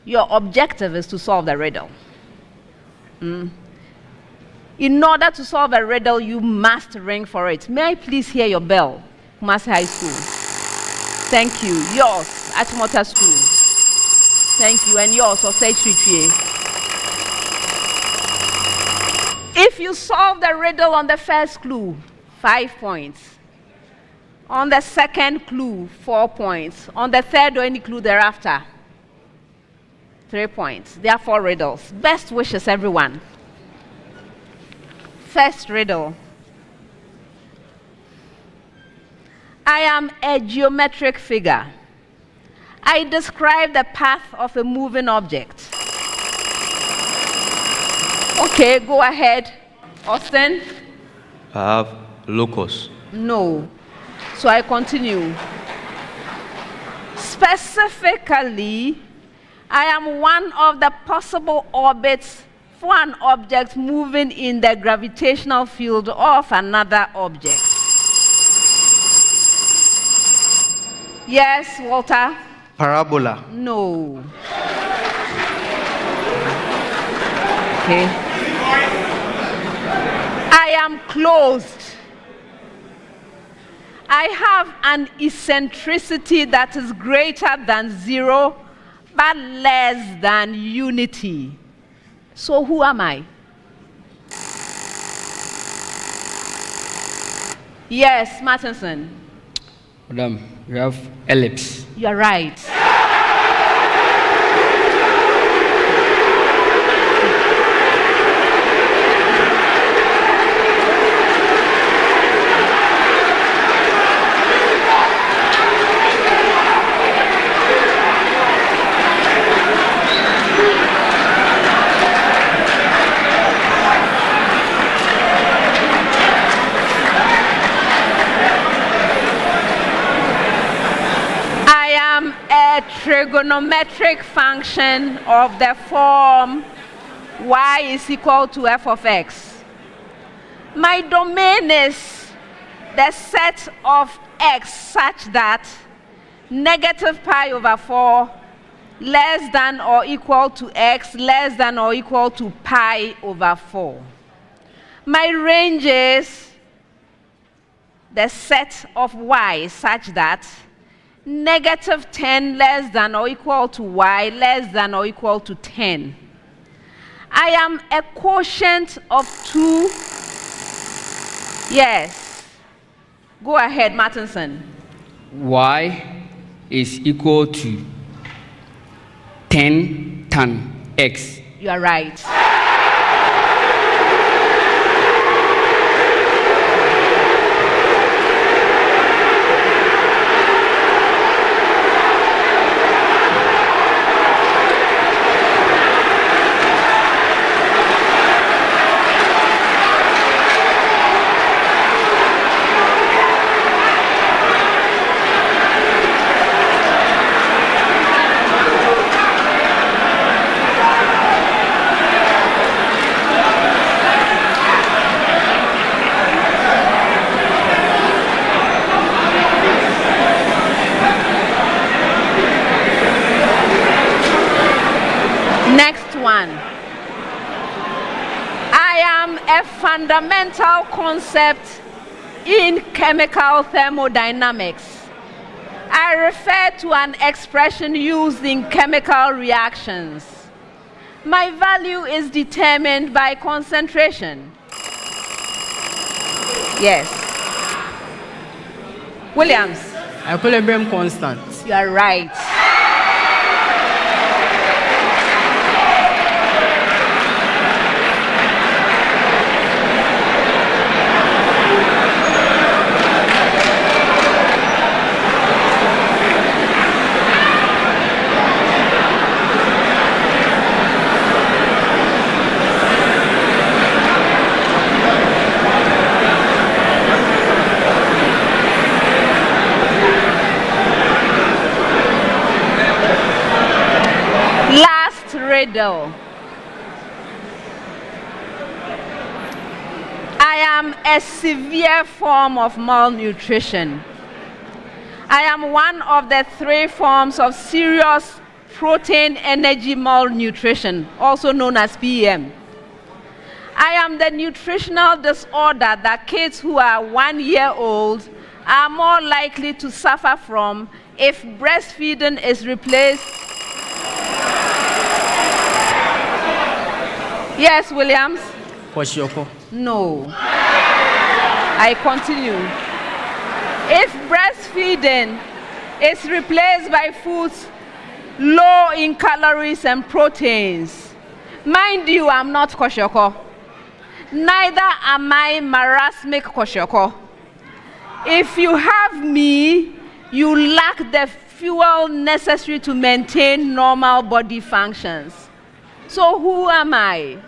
Your objective is to solve the riddle. In order to solve a riddle, you must ring for it. May I please hear your bell? Kumasi High School. Thank you. Yours, Achimota School. Thank you. And yours, Osei Kyeretwie. If you solve the riddle on the first clue, 5 points. On the second clue, 4 points. On the third or any clue thereafter, 3 points. There are 4 riddles. Best wishes, everyone. First riddle. I am a geometric figure. I describe the path of a moving object. Okay, go ahead. Austin? I have locus. No. So I continue. Specifically, I am one of the possible orbits for an object moving in the gravitational field of another object. Yes, Walter? Parabola. No. Okay. I am closed. I have an eccentricity that is greater than 0, but less than unity. So who am I? Yes, Martinson. Madam, you have ellipse. You are right. Trigonometric function of the form y is equal to f of x. My domain is the set of x such that negative pi over 4 less than or equal to x less than or equal to pi over 4. My range is the set of y such that negative 10 less than or equal to y less than or equal to 10. I am a quotient of 2. Yes. Go ahead, Martinson. Y is equal to 10 tan x. You are right. fundamental concept in chemical thermodynamics. I refer to an expression used in chemical reactions. My value is determined by concentration. Yes. Williams. Equilibrium constant. You are right. Riddle. I am a severe form of malnutrition. I am one of the 3 forms of serious protein energy malnutrition, also known as PEM. I am the nutritional disorder that kids who are 1 year old are more likely to suffer from if breastfeeding is replaced. Yes, Williams? Kwashiorkor. No. I continue. If breastfeeding is replaced by foods low in calories and proteins, mind you, I'm not Kwashiorkor. Neither am I marasmic Kwashiorkor. If you have me, you lack the fuel necessary to maintain normal body functions. So who am I?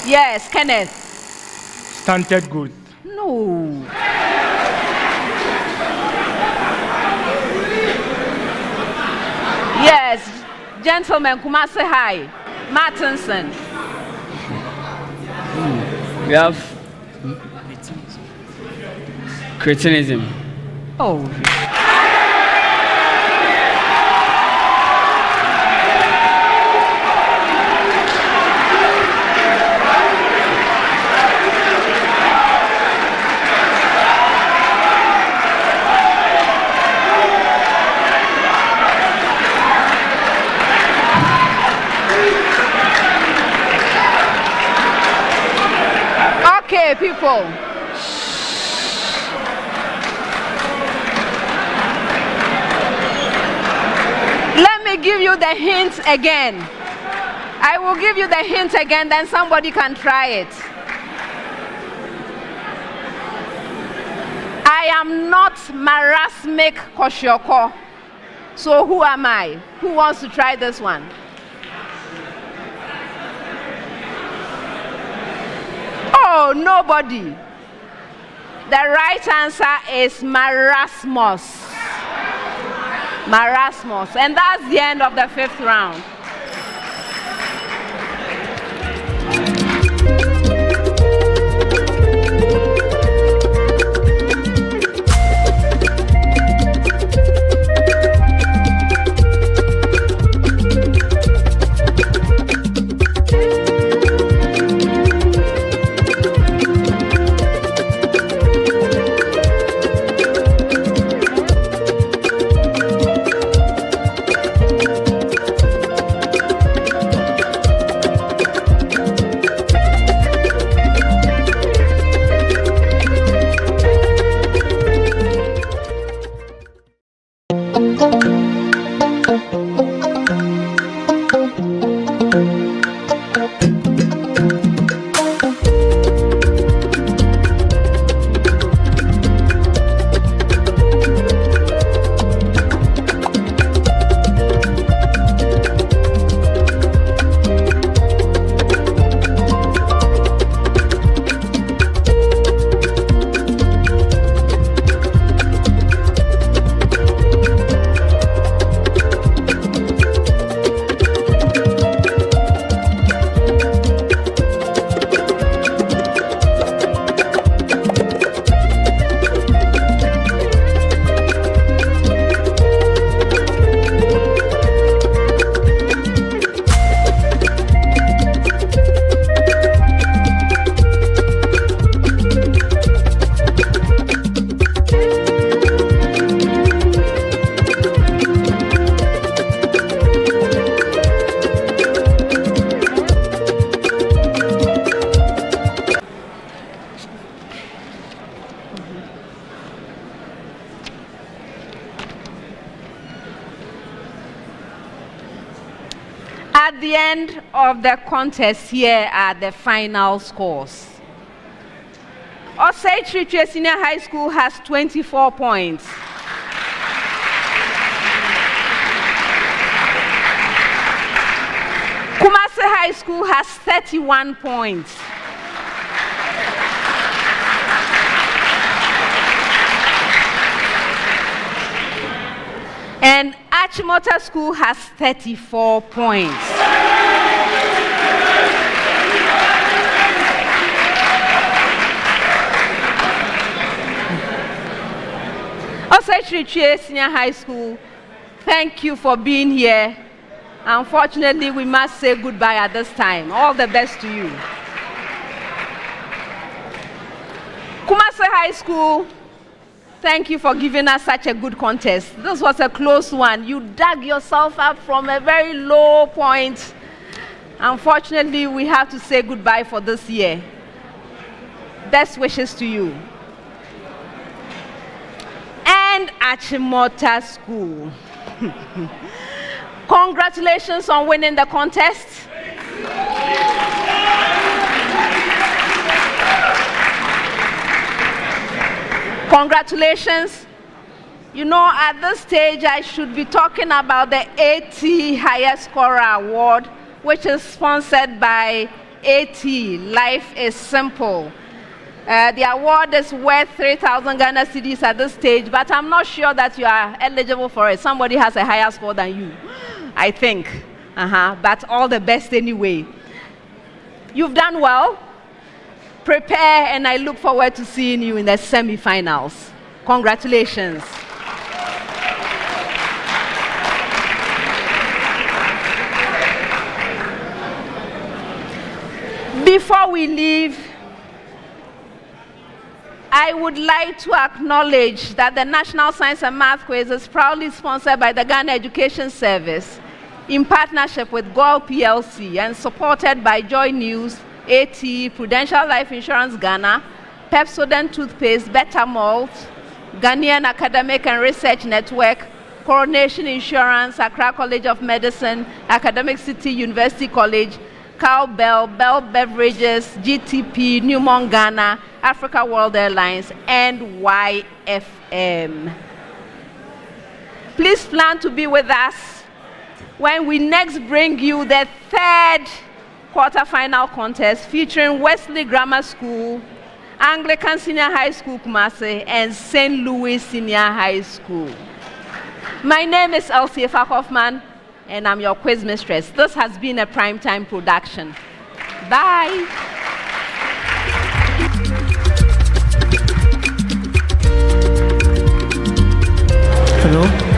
Yes, Kenneth. Stunted growth. No. Yes, gentlemen, Kumasi High. Martinson. We have cretinism. Oh. Okay, people. Let me give you the hint again. I will give you the hint again, then somebody can try it. I am not marasmic Kwashiorkor. So who am I? Who wants to try this one? Oh, nobody. The right answer is marasmus. Marasmus. And that's the end of the 5th round. the end of the contest, here are the final scores. Osei Kyeretwie Senior High School has 24 points. Kumasi High School has 31 points. And Achimota School has 34 points. Osei Kyeretwie Senior High School, thank you for being here. Unfortunately, we must say goodbye at this time. All the best to you. Kumasi High School, thank you for giving us such a good contest. This was a close one. You dug yourself up from a very low point. Unfortunately, we have to say goodbye for this year. Best wishes to you. And Achimota School. Congratulations on winning the contest. Congratulations. You know, at this stage, I should be talking about the AT Highest Scorer Award, which is sponsored by AT, Life is Simple. The award is worth 3,000 Ghana cedis at this stage, but I'm not sure that you are eligible for it. Somebody has a higher score than you, I think. But all the best anyway. You've done well. Prepare, and I look forward to seeing you in the semi-finals. Congratulations. Before we leave, I would like to acknowledge that the National Science and Math Quiz is proudly sponsored by the Ghana Education Service in partnership with GOIL PLC and supported by Joy News, AT, Prudential Life Insurance Ghana, Pepsodent Toothpaste, Better Malt, Ghanaian Academic and Research Network, Coronation Insurance, Accra College of Medicine, Academic City University College, Cowbell, Bell Beverages, GTP, Newmont Ghana, Africa World Airlines, and YFM. Please plan to be with us when we next bring you the third quarterfinal contest featuring Wesley Grammar School, Anglican Senior High School Kumasi, and St. Louis Senior High School. My name is Elsie Hoffman, and I'm your quiz mistress. This has been a primetime production. Bye. Hello.